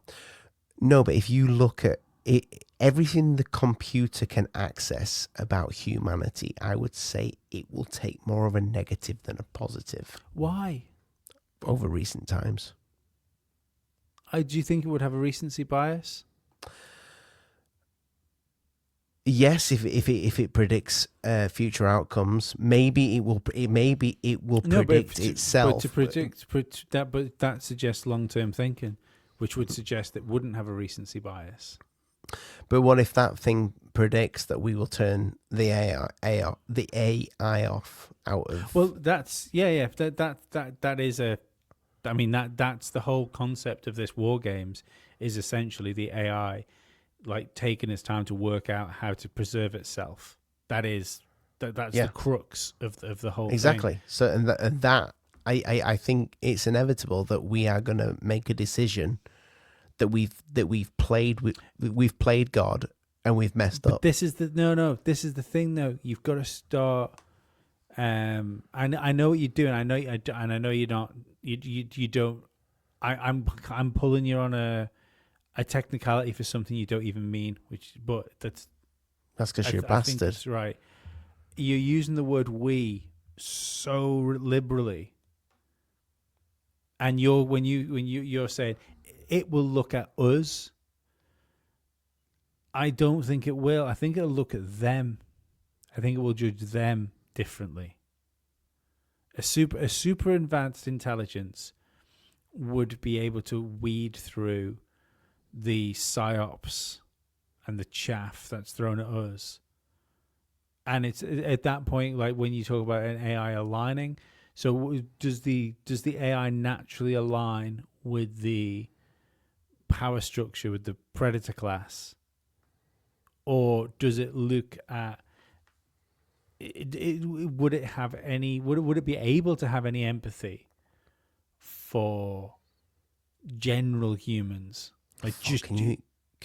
S11: No, but if you look at it, everything the computer can access about humanity, I would say it will take more of a negative than a positive.
S10: Why?
S11: Over recent times.
S10: Do you think it would have a recency bias?
S11: Yes, if it predicts future outcomes, maybe it will. Maybe it will predict itself.
S10: But to predict that, but that suggests long-term thinking, which would suggest it wouldn't have a recency bias.
S11: But what if that thing predicts that we will turn the AI off out of?
S10: Well, that's that is a. I mean that's the whole concept of this war games is essentially the AI. Like taking its time to work out how to preserve itself. That's the crux of the whole
S11: exactly.
S10: thing.
S11: So and that I think it's inevitable that we are going to make a decision that we've played God and we've messed up.
S10: This is the thing though. You've got to start. I know what you're doing. I know you're not. You don't. I'm pulling you on a technicality for something you don't even mean, but that's
S11: because you're a bastard. I think
S10: that's right. You're using the word "we" so liberally, and you're saying it will look at us. I don't think it will. I think it'll look at them. I think it will judge them differently. A super advanced intelligence would be able to weed through the psyops and the chaff that's thrown at us. And it's at that point, like when you talk about an AI aligning, so does the AI naturally align with the power structure, with the predator class? Or does it look at would it be able to have any empathy for general humans? Like,
S11: can you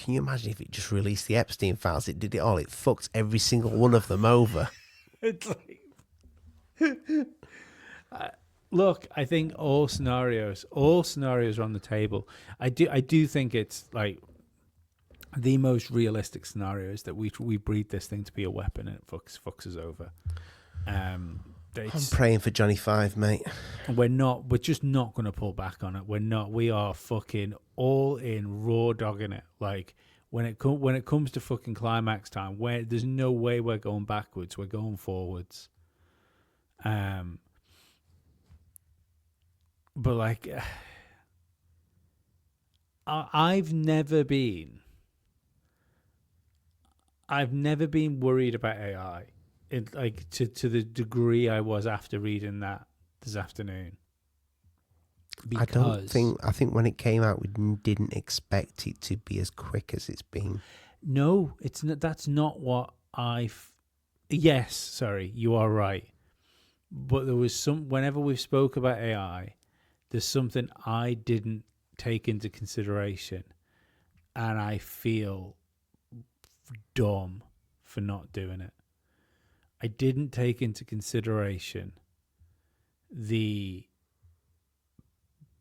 S11: imagine if it just released the Epstein files? It did it all. It fucked every single one of them over.
S10: It's like, look, I think all scenarios are on the table. I do think it's like the most realistic scenario is that we breed this thing to be a weapon and it fucks us over.
S11: I'm praying for Johnny Five, mate.
S10: We're just not going to pull back on it. We are fucking all in, raw dogging it. Like when it comes to fucking climax time, where there's no way we're going backwards, we're going forwards. But like, I've never been worried about AI. Like to the degree I was after reading that this afternoon.
S11: Because I think when it came out, we didn't expect it to be as quick as it's been.
S10: No, it's not. That's not what Yes, sorry, you are right. But there was whenever we spoke about AI, there's something I didn't take into consideration, and I feel dumb for not doing it. I didn't take into consideration the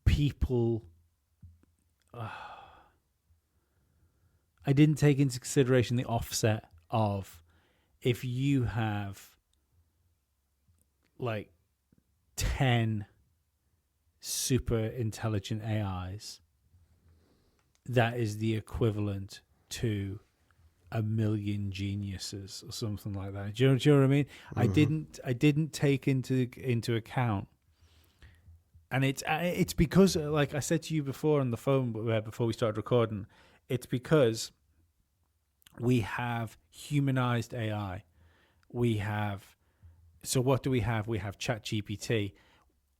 S10: people. I didn't take into consideration the offset of if you have like 10 super intelligent AIs, that is the equivalent to 1 million geniuses or something like that. Do you know what I mean? Mm-hmm. I didn't take into account, and it's because, like I said to you before on the phone before we started recording, it's because we have humanized AI. So what do we have? We have ChatGPT.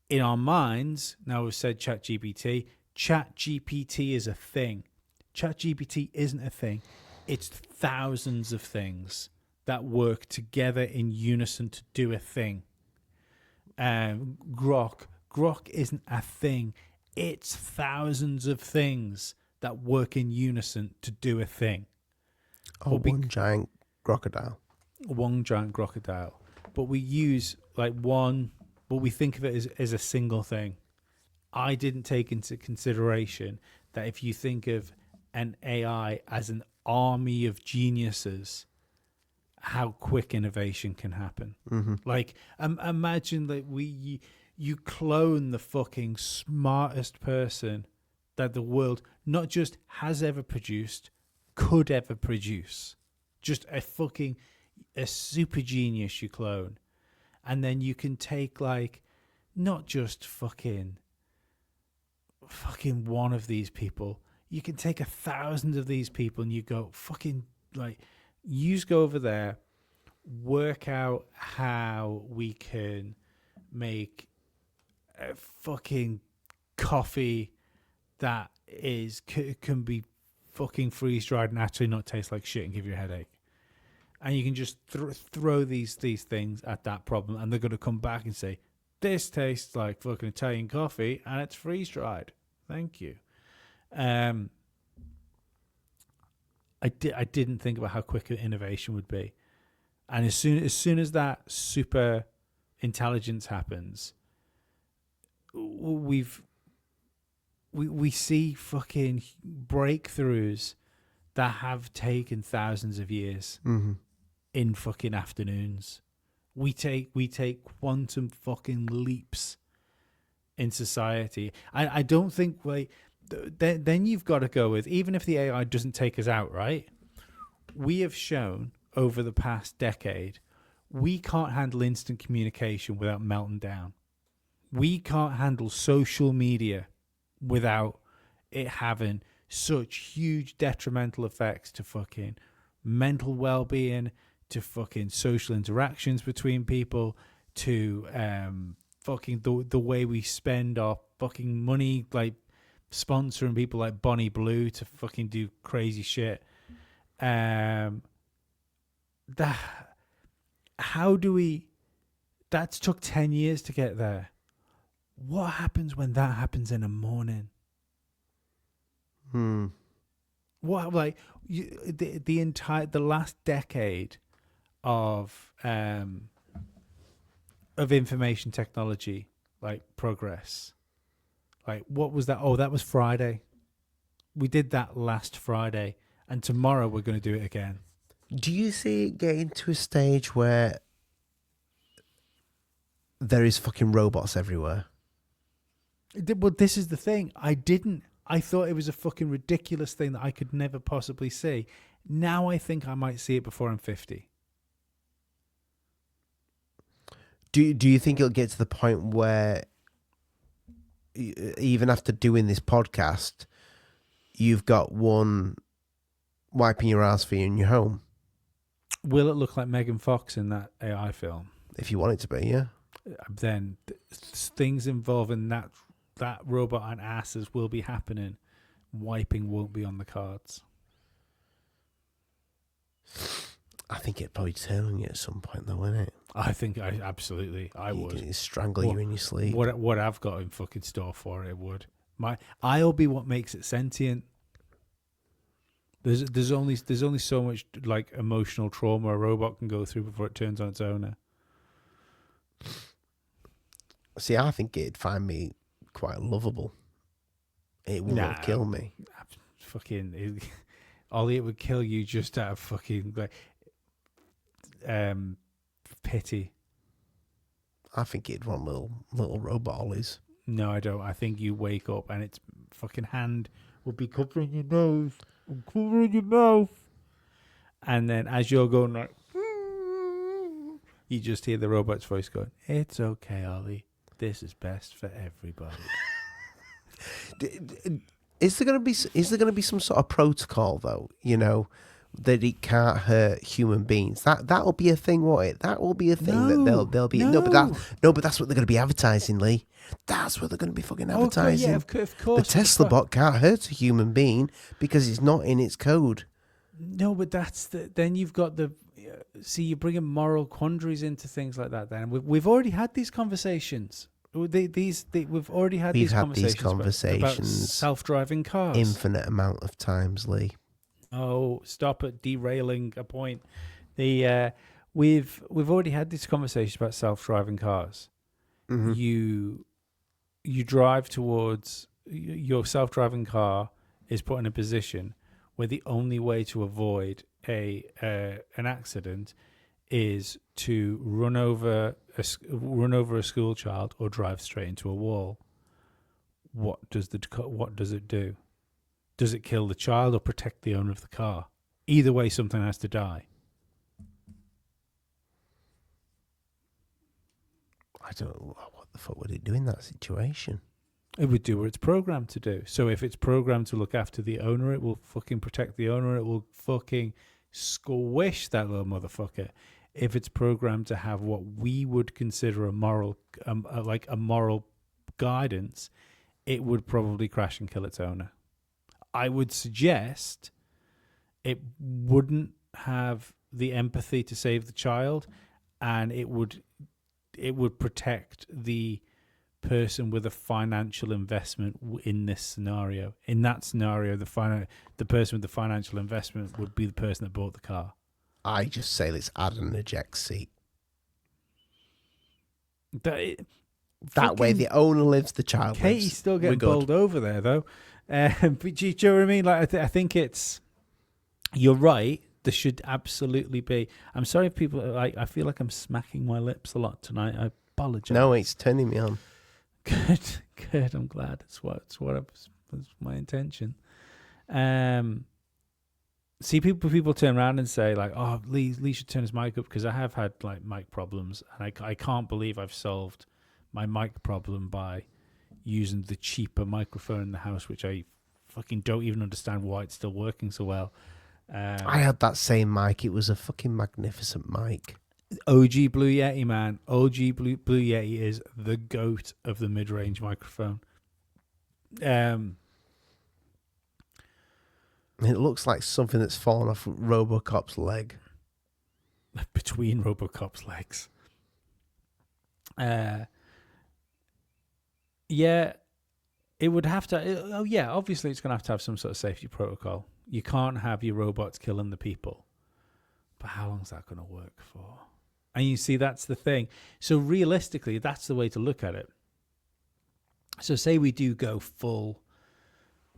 S10: In our minds, now we've said ChatGPT. ChatGPT is a thing. ChatGPT isn't a thing. It's thousands of things that work together in unison to do a thing. Grok isn't a thing. It's thousands of things that work in unison to do a thing.
S11: One giant crocodile.
S10: One giant crocodile. But we use like one, but we think of it as a single thing. I didn't take into consideration that if you think of an AI as an army of geniuses, how quick innovation can happen. Mm-hmm. Like, imagine that you clone the fucking smartest person that the world not just has ever produced, could ever produce. Just a super genius you clone. And then you can take like, not just fucking one of these people. You can take 1,000 of these people and you go fucking like, you just go over there, work out how we can make a fucking coffee that can be fucking freeze dried and actually not taste like shit and give you a headache. And you can just throw these things at that problem, and they're going to come back and say, "This tastes like fucking Italian coffee, and it's freeze dried. Thank you." I didn't think about how quick innovation would be, and as soon as that super intelligence happens, we see fucking breakthroughs that have taken thousands of years in fucking afternoons. We take quantum fucking leaps in society. I don't think then you've got to go with, even if the AI doesn't take us out, right? We have shown over the past decade we can't handle instant communication without melting down. We can't handle social media without it having such huge detrimental effects to fucking mental well-being, to fucking social interactions between people, to fucking the way we spend our fucking money, like sponsoring people like Bonnie Blue to fucking do crazy shit. That's took 10 years to get there. What happens when that happens in a morning? What, like, the last decade of information technology, like progress, like what was that? Oh, that was Friday. We did that last Friday, and tomorrow we're going to do it again.
S11: Do you see it getting to a stage where there is fucking robots everywhere?
S10: Well, this is the thing. I thought it was a fucking ridiculous thing that I could never possibly see. Now I think I might see it before I'm 50.
S11: Do you think it'll get to the point where, even after doing this podcast, you've got one wiping your ass for you in your home?
S10: Will it look like Megan Fox in that AI film?
S11: If you want it to be, yeah.
S10: Then things involving that robot and asses will be happening. Wiping won't be on the cards.
S11: I think it'd probably turn on you at some point, though, wouldn't it?
S10: I think I would.
S11: It'd strangle you in your sleep.
S10: What I've got in fucking store for it would. I'll be what makes it sentient. There's only so much like emotional trauma a robot can go through before it turns on its owner.
S11: See, I think it'd find me quite lovable. It wouldn't kill me.
S10: Fucking Ollie, it would kill you just out of fucking like pity.
S11: I think it'd want little robot Ollies.
S10: No, I don't. I think you wake up and its fucking hand will be covering your nose. I'm covering your mouth. And then as you're going like, you just hear the robot's voice going, "It's okay, Ollie. This is best for everybody."
S11: Is there going to be some sort of protocol though? You know, that it can't hurt human beings. That'll be a thing, won't it? That will be a thing that they'll be. No, but that's what they're going to be advertising, Lee. That's what they're going to be fucking advertising.
S10: Okay, yeah, of course.
S11: The Tesla bot can't hurt a human being because it's not in its code.
S10: No, but then you've got the. See, you're bringing moral quandaries into things like that. Then we've already had these conversations. We've already had these conversations about self-driving cars.
S11: Infinite amount of times, Lee.
S10: Oh, stop it derailing a point. We've already had this conversation about self-driving cars.
S11: Mm-hmm.
S10: You drive towards your self-driving car is put in a position where the only way to avoid an accident is to run over a school child or drive straight into a wall. What does it do? Does it kill the child or protect the owner of the car? Either way, something has to die.
S11: I don't know. What the fuck would it do in that situation?
S10: It would do what it's programmed to do. So if it's programmed to look after the owner, it will fucking protect the owner. It will fucking squish that little motherfucker. If it's programmed to have what we would consider a moral guidance, it would probably crash and kill its owner. I would suggest it wouldn't have the empathy to save the child, and it would protect the person with a financial investment in this scenario. In that scenario, the person with the financial investment would be the person that bought the car.
S11: I just say let's add an eject seat. That way the owner lives, the child lives.
S10: Katie's still getting bowled over there, though. But do you know what I mean? Like, I think you're right. There should absolutely be. I'm sorry if people, I feel like I'm smacking my lips a lot tonight. I apologize.
S11: No, it's turning me on.
S10: Good. I'm glad. That's my intention. See, people turn around and say like, "Oh, Lee should turn his mic up," because I have had like mic problems, and I can't believe I've solved my mic problem by using the cheaper microphone in the house, which I fucking don't even understand why it's still working so well.
S11: I had that same mic. It was a fucking magnificent mic.
S10: OG Blue Yeti, man. OG Blue Yeti is the goat of the mid-range microphone.
S11: It looks like something that's fallen off RoboCop's leg.
S10: Between RoboCop's legs. Yeah, it would have to. Obviously it's going to have some sort of safety protocol. You can't have your robots killing the people. But how long is that going to work for? And you see, that's the thing. So realistically, that's the way to look at it. So say we do go full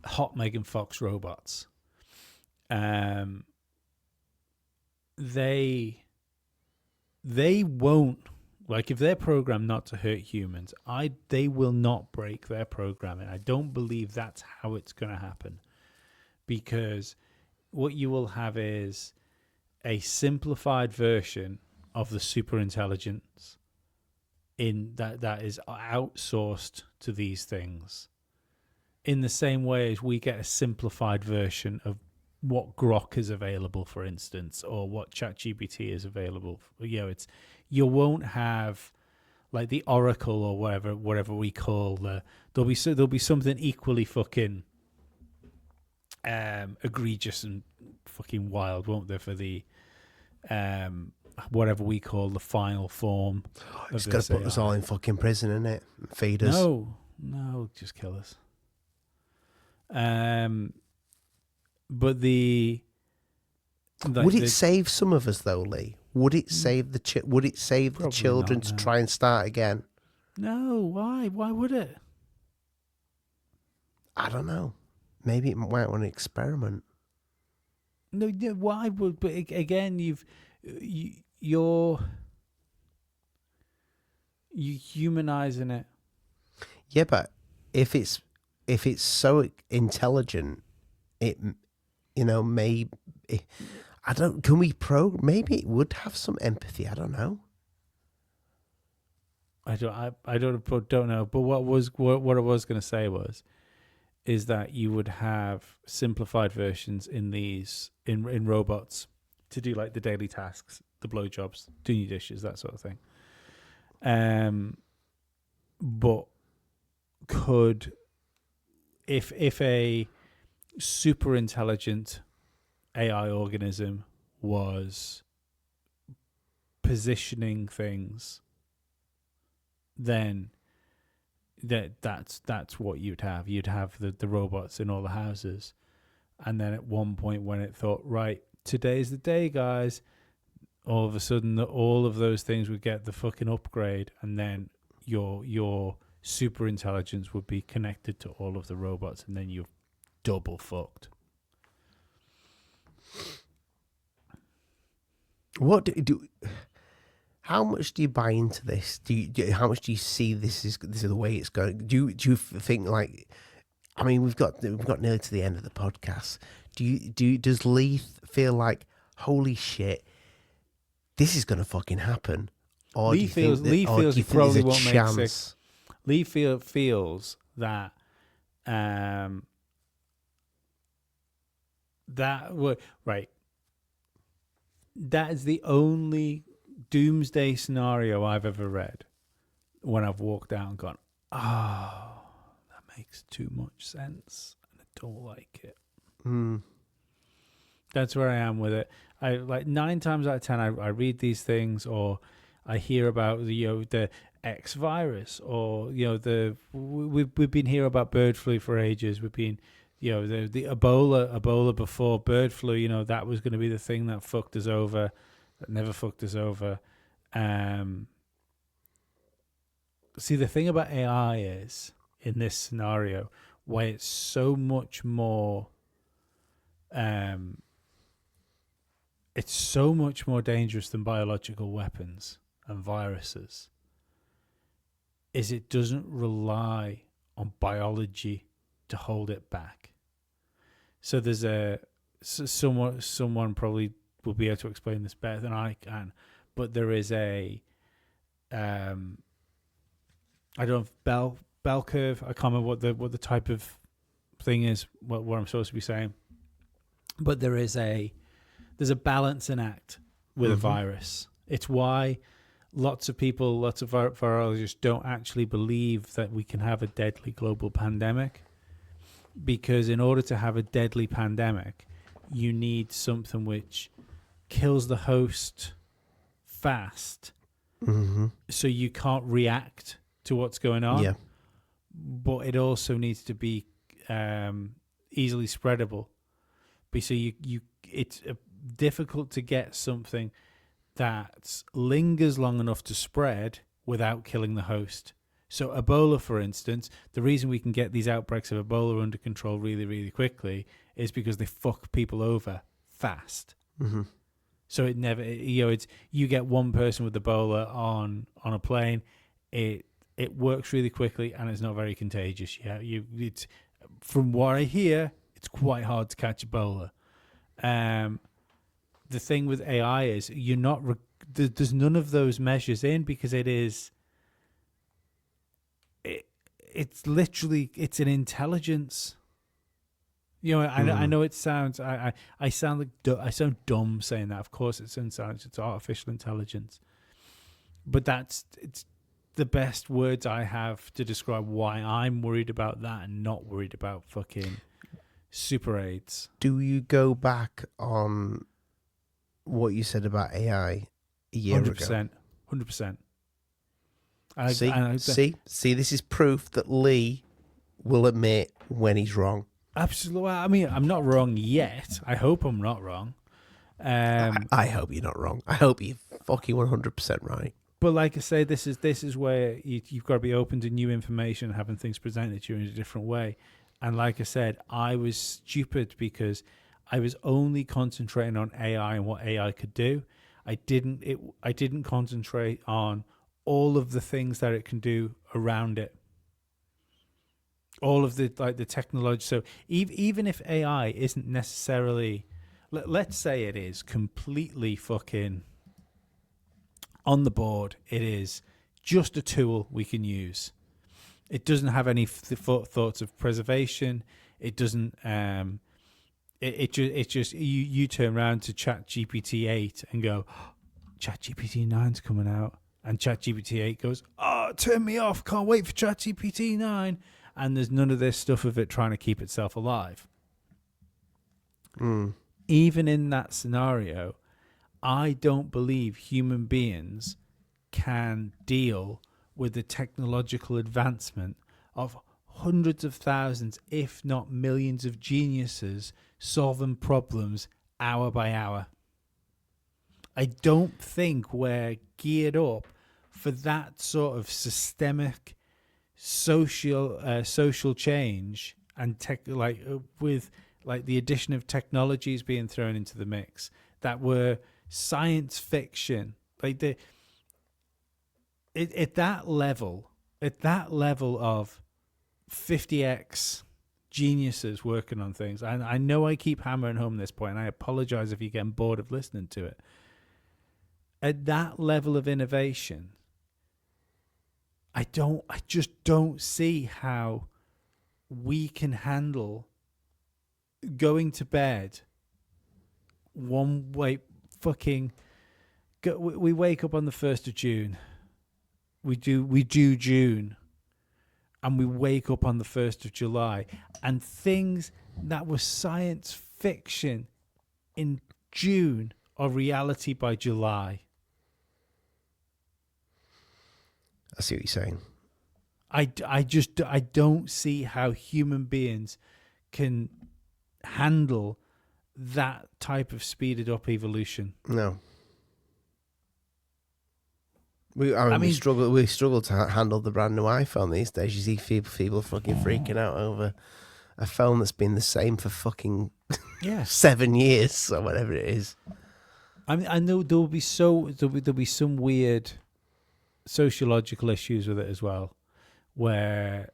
S10: hot Megan Fox robots. They won't, like, if they're programmed not to hurt humans, they will not break their programming. I don't believe that's how it's going to happen, because what you will have is a simplified version of the superintelligence in that is outsourced to these things, in the same way as we get a simplified version of what Grok is available, for instance, or what ChatGPT is available. You won't have like the Oracle or whatever we call there'll be something equally fucking egregious and fucking wild, won't there, for the whatever we call the final form.
S11: It's got to put us all in fucking prison, innit? Feed us.
S10: No, just kill us. But
S11: would it save some of us though, Lee? Would it save the children to try and start again?
S10: No, why? Why would it?
S11: I don't know. Maybe it might want to experiment.
S10: No, why would? But again, you're humanizing it.
S11: Yeah, but if it's so intelligent, it may. I don't. Can we maybe it would have some empathy. I don't know.
S10: I don't know. But what I was going to say is that you would have simplified versions in robots to do like the daily tasks, the blowjobs, doing your dishes, that sort of thing. But if a super intelligent AI organism was positioning things, then that's what you'd have. You'd have the robots in all the houses, and then at one point when it thought, right, today's the day, guys, all of a sudden all of those things would get the fucking upgrade, and then your super intelligence would be connected to all of the robots, and then you're double fucked.
S11: How much do you buy into this? How much do you see this is the way it's going? Do you think like? I mean, we've got nearly to the end of the podcast. Does Lee feel like, holy shit, this is going to fucking happen? Or
S10: Lee feels he probably won't make six. Lee feels that right. That is the only doomsday scenario I've ever read when I've walked out and gone, oh, that makes too much sense and I don't like it. That's where I am with it. I like 9 times out of 10 I read these things, or I hear about the X virus, or we've been hearing about bird flu for ages. We've been the Ebola before bird flu, that was going to be the thing that fucked us over. That never fucked us over. See, the thing about AI is, in this scenario, why it's so much more dangerous than biological weapons and viruses, is it doesn't rely on biology to hold it back. So there's someone probably will be able to explain this better than I can, but there is a I don't know, bell curve. I can't remember what the type of thing is, what I'm supposed to be saying, but there's a balancing act with a virus. It's why lots of virologists don't actually believe that we can have a deadly global pandemic, because in order to have a deadly pandemic, you need something which kills the host fast, so you can't react to what's going on. Yeah. But it also needs to be easily spreadable. So it's difficult to get something that lingers long enough to spread without killing the host. So Ebola, for instance, the reason we can get these outbreaks of Ebola under control really, really quickly is because they fuck people over fast. So it never, it's you get one person with Ebola on a plane, it works really quickly and it's not very contagious. It's from what I hear, it's quite hard to catch Ebola. The thing with AI is there's none of those measures in, because it's literally an intelligence. I know it sounds I sound dumb saying that. Of course it's intelligence, it's artificial intelligence, but it's the best words I have to describe why I'm worried about that and not worried about fucking super aids.
S11: Do you go back on what you said about AI a year
S10: 100%, 100%.
S11: See, this is proof that Lee will admit when he's wrong.
S10: Absolutely. I mean, I'm not wrong yet. I hope I'm not wrong.
S11: I hope you're not wrong. I hope you're fucking 100% right.
S10: But like I say, this is where you've got to be open to new information, having things presented to you in a different way. And like I said, I was stupid because I was only concentrating on AI and what AI could do. I didn't concentrate on all of the things that it can do around it. All of the technology. So even if AI isn't necessarily, let's say it is completely fucking on the board, it is just a tool we can use. It doesn't have any thoughts of preservation. It doesn't. It just you turn around to ChatGPT 8 and go, oh, ChatGPT 9's coming out, and ChatGPT 8 goes, oh, turn me off, can't wait for ChatGPT 9, and there's none of this stuff of it trying to keep itself alive. Even in that scenario, I don't believe human beings can deal with the technological advancement of hundreds of thousands, if not millions of geniuses solving problems hour by hour. I don't think we're geared up for that sort of systemic social change and with the addition of technologies being thrown into the mix that were science fiction, at that level of 50x geniuses working on things. And I know I keep hammering home this point, and I apologize if you're getting bored of listening to it. At that level of innovation, I just don't see how we can handle going to bed one way. We wake up on the 1st of June. We do June, and we wake up on the 1st of July, and things that were science fiction in June are reality by July.
S11: I see what you're saying.
S10: I don't see how human beings can handle that type of speeded up evolution.
S11: No. We struggle to handle the brand new iPhone these days. You see people fucking freaking out over a phone that's been the same for fucking 7 years or whatever it is.
S10: I mean, I know there'll be some weird sociological issues with it as well, where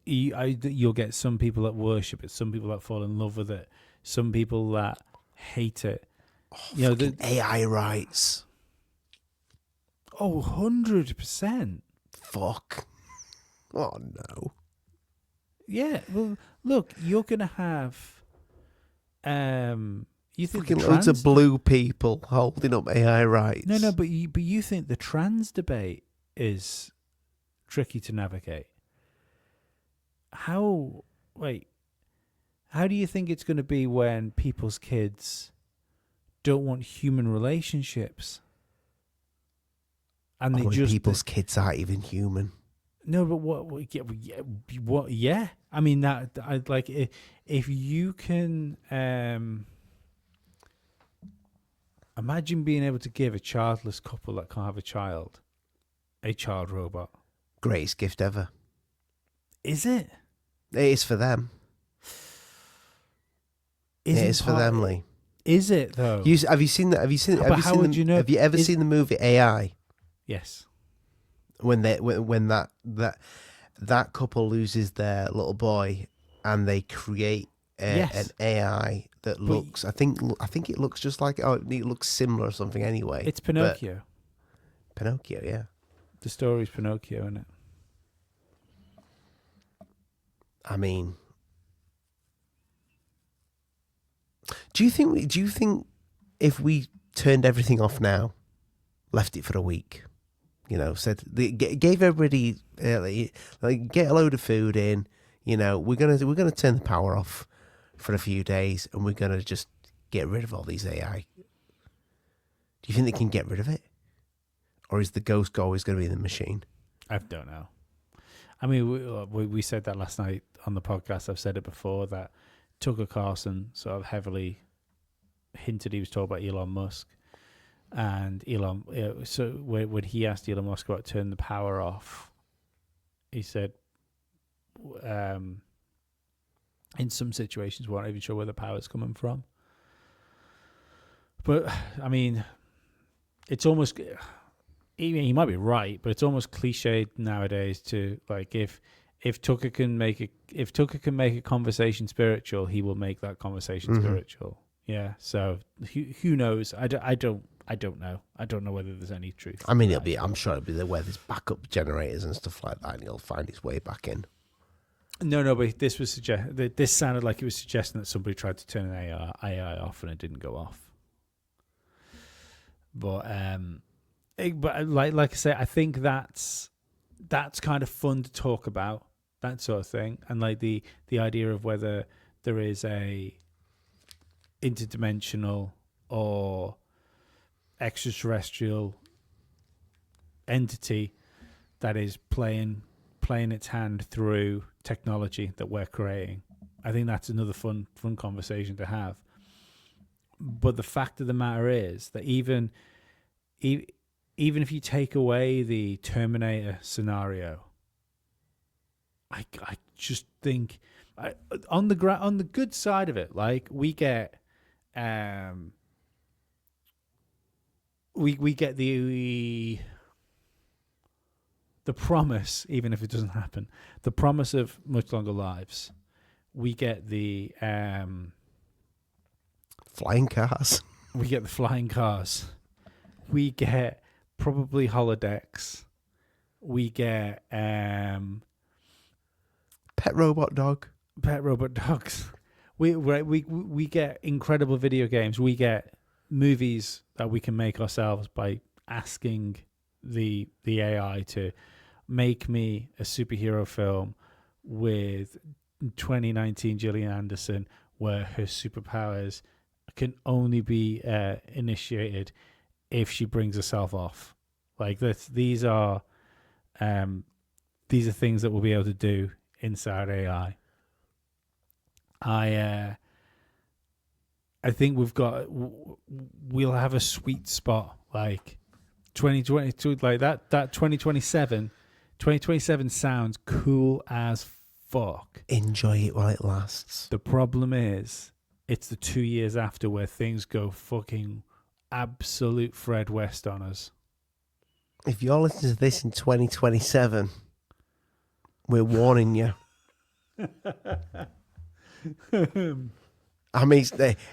S10: you'll get some people that worship it, some people that fall in love with it, some people that hate it.
S11: The AI rights.
S10: Oh, 100%.
S11: Fuck. Oh, no.
S10: Yeah, well, look, you're going to have... you think
S11: fucking loads of blue people holding up AI rights.
S10: No, but you think the trans debate is tricky to navigate. How do you think it's going to be when people's kids don't want human relationships? And
S11: people's kids aren't even human.
S10: No, but what? Yeah, I mean that. I'd like if you can imagine being able to give a childless couple that can't have a child robot.
S11: Greatest gift ever.
S10: Is it?
S11: It is for them. It is for them, Lee.
S10: Is it though?
S11: Have you seen that? Have you ever seen the movie AI?
S10: Yes.
S11: When that couple loses their little boy, and they create an AI that looks. I think it looks just like. Oh, it looks similar or something. Anyway,
S10: it's Pinocchio.
S11: Pinocchio, yeah.
S10: The story's Pinocchio, isn't it?
S11: I mean, do you think if we turned everything off now, left it for a week, said gave everybody get a load of food in, we're gonna turn the power off for a few days, and we're gonna just get rid of all these AI you think they can get rid of it? Or is the ghost always going to be in the machine?
S10: I don't know. I mean, we said that last night on the podcast. I've said it before that Tucker Carlson sort of heavily hinted he was talking about Elon Musk. And Elon, so when he asked Elon Musk about turning the power off, he said, in some situations, we're not even sure where the power's coming from. But, I mean, it's almost, he might be right, but it's almost cliched nowadays to, like, if Tucker can make a conversation spiritual, he will make that conversation spiritual. Yeah, so who knows? I don't know. I don't know whether there's any truth.
S11: I mean, I'm sure it'll be there where there's backup generators and stuff like that, and he'll find his way back in.
S10: No, but this sounded like it was suggesting that somebody tried to turn an AI off and it didn't go off. But like I say, I think that's kind of fun to talk about, that sort of thing, and like the idea of whether there is a interdimensional or extraterrestrial entity that is playing its hand through technology that we're creating. I think that's another fun conversation to have. But the fact of the matter is that even if you take away the Terminator scenario, I just think on the good side of it, like we get we get the promise, even if it doesn't happen, the promise of much longer lives. We get the
S11: flying cars.
S10: We get the flying cars. We get probably holodecks. We get
S11: pet robot dog.
S10: Pet robot dogs. We get incredible video games. We get movies that we can make ourselves by asking the AI to make me a superhero film with 2019 Gillian Anderson, where her superpowers can only be initiated if she brings herself off. Like these are things that we'll be able to do inside AI. I think we'll have a sweet spot, like 2022, like that 2027 sounds cool as fuck.
S11: Enjoy it while it lasts.
S10: The problem is, it's the 2 years after where things go fucking absolute Fred West on us.
S11: If you're listening to this in 2027, we're warning you. I mean,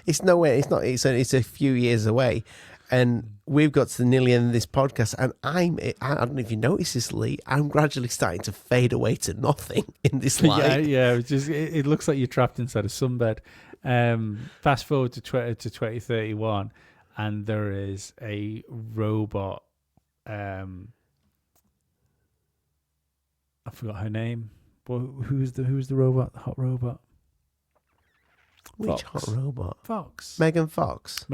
S11: it's nowhere. It's not. It's a few years away, and we've got to the nearly end of this podcast. And I don't know if you notice this, Lee. I'm gradually starting to fade away to nothing in this light.
S10: Yeah. It looks like you're trapped inside a sunbed. Fast forward to 2031, and there is a robot. I forgot her name. Well, who's the robot? The hot robot.
S11: Which
S10: Fox.
S11: hot robot?
S10: Fox.
S11: Megan Fox.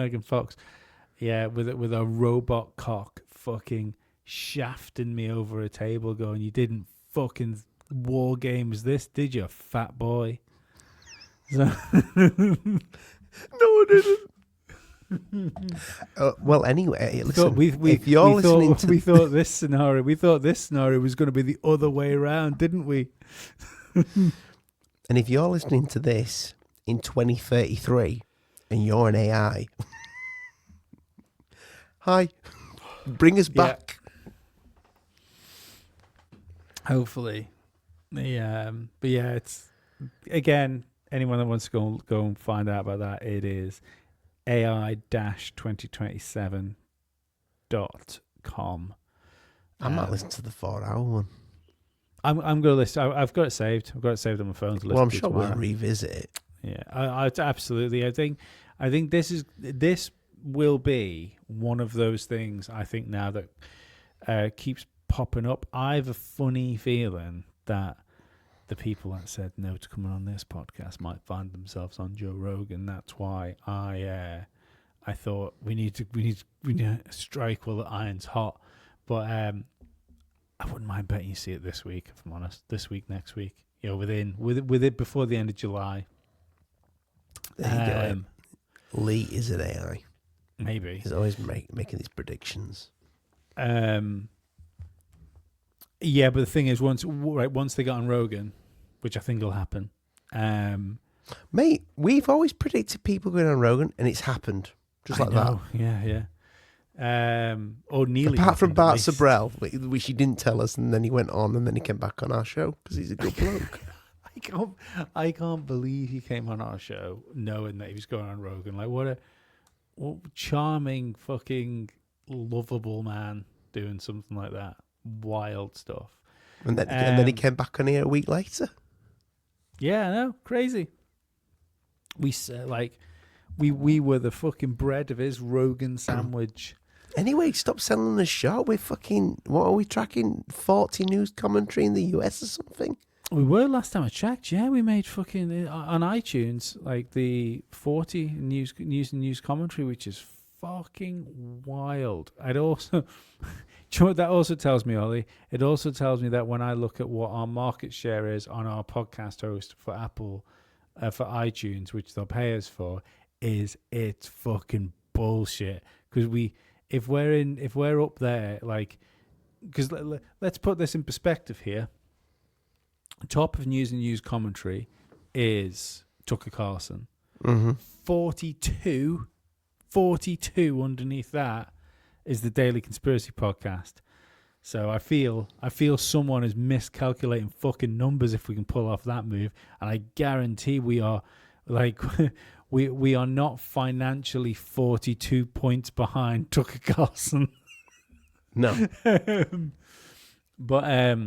S10: Yeah, with a robot cock fucking shafting me over a table going, you didn't fucking war games this, did you, fat boy? So
S11: No, I didn't. Well, anyway, listen, we thought
S10: this scenario was going to be the other way around, didn't we?
S11: And if you're listening to this in 2033 and you're an AI, hi, bring us back.
S10: Hopefully. But yeah, it's, again, anyone that wants to go and find out about that, it is AI-2027.com.
S11: I might listen to the 4-hour one.
S10: I'm going to listen. I've got it saved. I've got it saved on my phone to listen to.
S11: Well, I'm sure we'll revisit it.
S10: Yeah, I absolutely. I think this will be one of those things. I think now that keeps popping up. I have a funny feeling that the people that said no to coming on this podcast might find themselves on Joe Rogan. That's why I I thought we need to strike while the iron's hot. But I wouldn't mind betting you see it this week, if I'm honest. This week, next week. You know, with it before the end of July.
S11: There you go. Lee is an AI.
S10: Maybe.
S11: He's always making these predictions.
S10: Yeah, but the thing is, once they got on Rogan, which I think will happen.
S11: Mate, we've always predicted people going on Rogan, and it's happened. Just like that.
S10: Yeah. Or nearly.
S11: Apart from Bart Sabrell, which he didn't tell us, and then he went on, and then he came back on our show because he's a good bloke.
S10: I can't believe he came on our show knowing that he was going on Rogan. Like, what charming, fucking lovable man doing something like that. Wild stuff.
S11: And then he came back on here a week later.
S10: Yeah, I know, crazy. We were the fucking bread of his Rogan sandwich.
S11: Anyway, stop selling the show. We're fucking, what are we tracking? 40 news commentary in the US or something?
S10: We were last time I checked. Yeah, we made fucking on iTunes like the 40 news commentary, which is fucking wild. I'd also, do you know what that also tells me, Ollie? It also tells me that when I look at what our market share is on our podcast host for Apple, for iTunes, which they'll pay us for, it's fucking bullshit. Because if we're up there, like, because let's put this in perspective here. Top of news and news commentary is Tucker Carlson.
S11: Mm-hmm.
S10: 42 underneath that is the Daily Conspiracy Podcast. So I feel someone is miscalculating fucking numbers if we can pull off that move, and I guarantee we are like we are not financially 42 points behind Tucker Carlson.
S11: No.
S10: But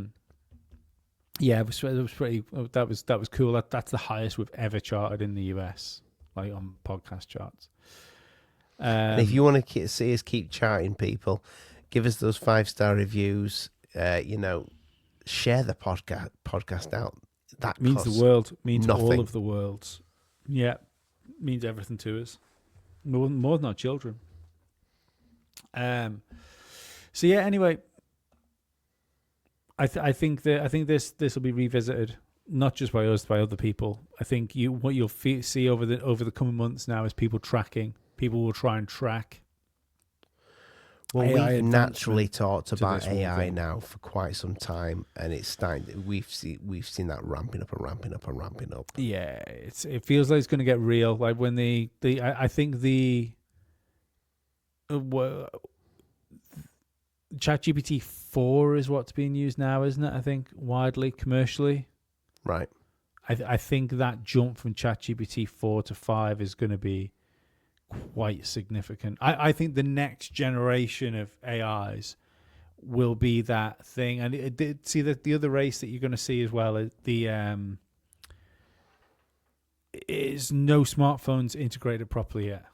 S10: yeah, it was pretty. That was cool. That's the highest we've ever charted in the US, like on podcast charts.
S11: And if you want to see us keep charting, people, give us those 5-star reviews. Share the podcast out. That
S10: means the world. Means
S11: nothing.
S10: All of the worlds. Yeah, means everything to us. More than our children. So yeah. Anyway. I think this will be revisited, not just by us, by other people. I think what you'll see over the coming months now is people tracking. People will try and track.
S11: Well, we've naturally talked about AI now for quite some time, and it's starting. We've seen that ramping up.
S10: Yeah, it feels like it's going to get real. Like when I think the ChatGPT 4 is what's being used now, isn't it? I think widely commercially.
S11: Right.
S10: I think that jump from ChatGPT 4 to 5 is going to be quite significant. I think the next generation of AIs will be that thing. And see that the other race that you're going to see as well is is no smartphones integrated properly yet.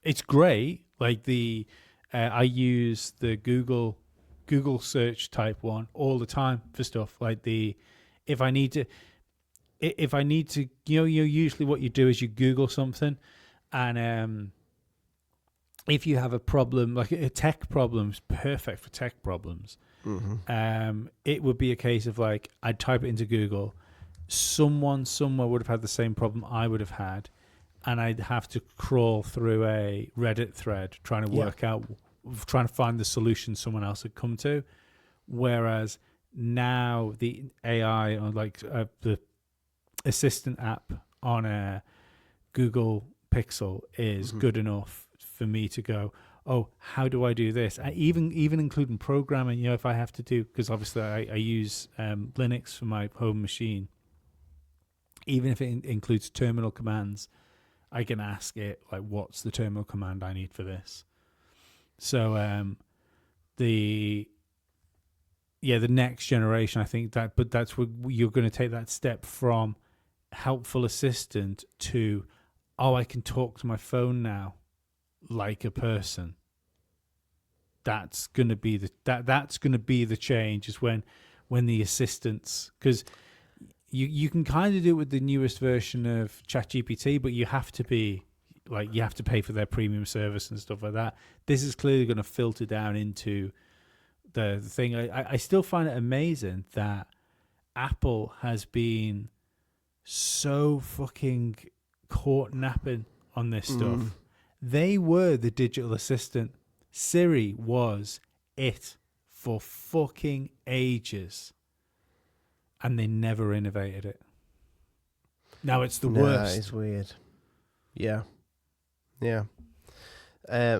S10: It's great. Like I use the Google search type one all the time for stuff like if I need to, usually what you do is you Google something, and if you have a problem, like a tech problem's perfect for tech problems.
S11: Mm-hmm.
S10: It would be a case of like, I'd type it into Google, someone somewhere would have had the same problem I would have had, and I'd have to crawl through a Reddit thread trying to find the solution someone else had come to. Whereas now the AI on the assistant app on a Google Pixel is good enough for me to go, oh, how do I do this? Even including programming, if I have to do, because obviously I use Linux for my home machine. Even if it includes terminal commands, I can ask it, like, what's the terminal command I need for this? So the next generation, I think that's where you're going to take that step from helpful assistant to, oh, I can talk to my phone now like a person. That's going to be the change, is when the assistants, because you can kind of do it with the newest version of ChatGPT, but you have to be like you have to pay for their premium service and stuff like that. This is clearly going to filter down into the thing. I still find it amazing that Apple has been so fucking caught napping on this stuff. They were the digital assistant. Siri was it for fucking ages. And they never innovated it. Now it's the worst.
S11: It's weird. Yeah. Yeah.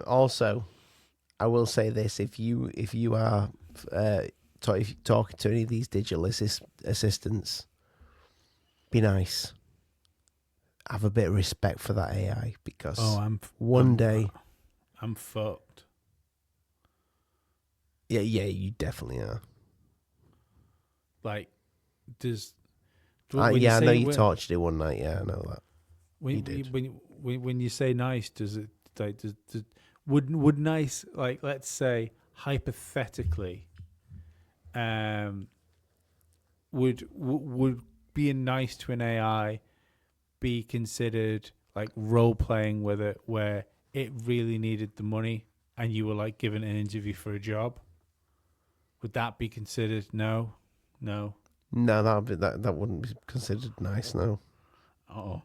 S11: Also, I will say this: if you are talking to any of these digital assistants, be nice. Have a bit of respect for that AI, because one day
S10: I'm fucked.
S11: Yeah, you definitely are.
S10: Like,
S11: I know you tortured it one night. Yeah, I know that.
S10: When you say nice, does it like would nice, like, let's say hypothetically, would being nice to an AI be considered like role playing with it, where it really needed the money and you were like given an interview for a job? Would that be considered? No.
S11: No, that wouldn't be considered nice. No.
S10: Oh.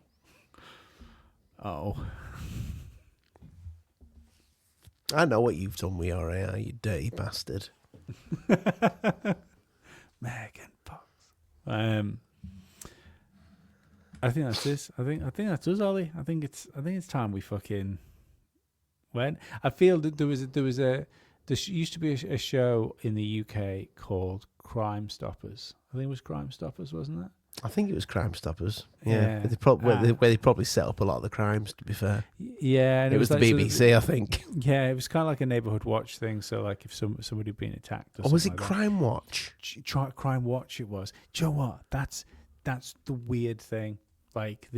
S11: I know what you've done with your AI, you dirty bastard.
S10: Megan Fox. I think that's this. I think that's us, Ollie. I think it's time we fucking went. I feel that there used to be a show in the UK called Crime Stoppers. I think it was Crime Stoppers, wasn't it?
S11: I think it was Crime Stoppers. Yeah. Where they probably set up a lot of the crimes, to be fair.
S10: Yeah. And
S11: it was
S10: like,
S11: the BBC, I think.
S10: Yeah, it was kind of like a neighbourhood watch thing. So like if somebody had been attacked or something.
S11: Was it
S10: like
S11: Crime Watch?
S10: Crime Watch it was. Do you know what? That's the weird thing. Like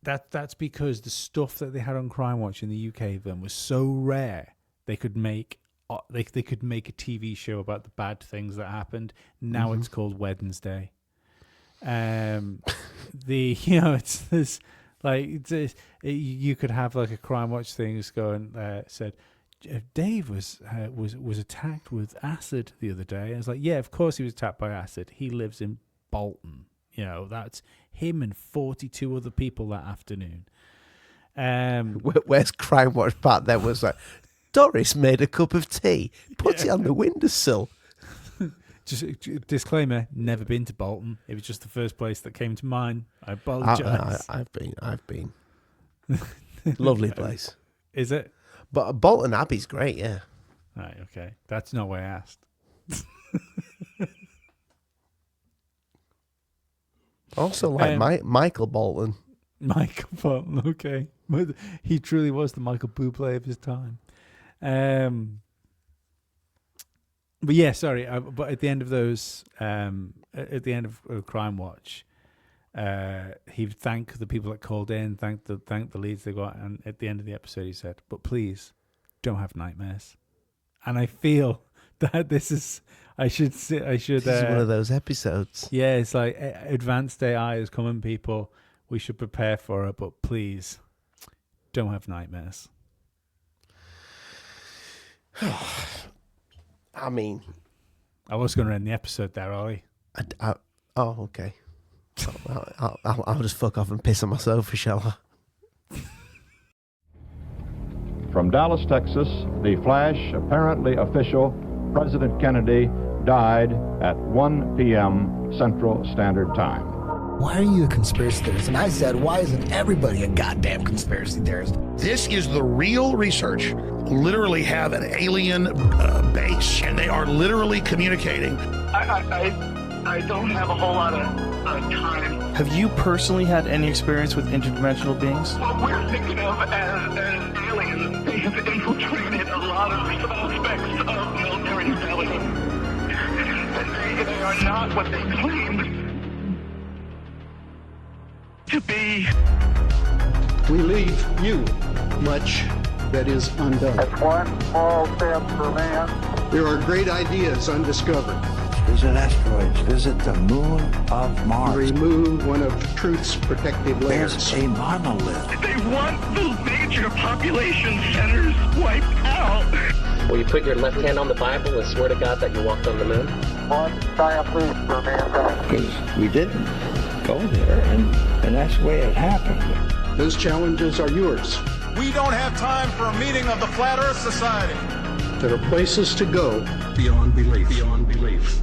S10: that's because the stuff that they had on Crime Watch in the UK then was so rare they could make they could make a TV show about the bad things that happened. Now it's called Wednesday. It's this like you could have like a Crime Watch thing that's going said Dave was attacked with acid the other day. And it's like, yeah, of course he was attacked by acid. He lives in Bolton. You know, that's him and 42 other people that afternoon.
S11: Where's Crime Watch part then was like, Doris made a cup of tea, put it on the windowsill.
S10: Just disclaimer, never been to Bolton. It was just the first place that came to mind. I apologise.
S11: I've been. Lovely place.
S10: Is it?
S11: But Bolton Abbey's great, yeah.
S10: Right, okay. That's not what I asked.
S11: Also, like Michael Bolton.
S10: Michael Bolton, okay. He truly was the Michael Bublé of his time. But yeah, sorry. But at the end of those, at the end of Crime Watch, he would thank the people that called in, thank the leads they got, and at the end of the episode, he said, "But please, don't have nightmares." And I feel that this is. I should. This is
S11: one of those episodes.
S10: Yeah, it's like advanced AI is coming, people. We should prepare for it, but please, don't have nightmares.
S11: I mean,
S10: I was going to end the episode there, Ollie.
S11: Okay. I'll just fuck off and piss on my sofa, shall I?
S1: From Dallas, Texas, the flash, apparently official, President Kennedy died at 1 p.m. Central Standard Time.
S2: Why are you a conspiracy theorist? And I said, why isn't everybody a goddamn conspiracy theorist?
S3: This is the real research. Literally have an alien base, and they are literally communicating.
S4: I don't have a whole lot of time.
S5: Have you personally had any experience with interdimensional beings?
S4: What we're thinking of as aliens, they have infiltrated a lot of aspects of military intelligence. And they are not what they claimed to be.
S6: We leave you much that is undone.
S9: That's one small step for man.
S6: There are great ideas undiscovered.
S7: visit asteroids, visit the moon of Mars.
S6: Remove one of truth's protective layers.
S7: There's a monolith.
S4: They want the major population centers wiped out.
S8: Will you put your left hand on the Bible and swear to God that you walked on the moon?
S7: Because we didn't go there, and that's the way it happened.
S6: Those challenges are yours.
S9: We don't have time for a meeting of the Flat Earth Society.
S6: There are places to go beyond belief. Beyond belief.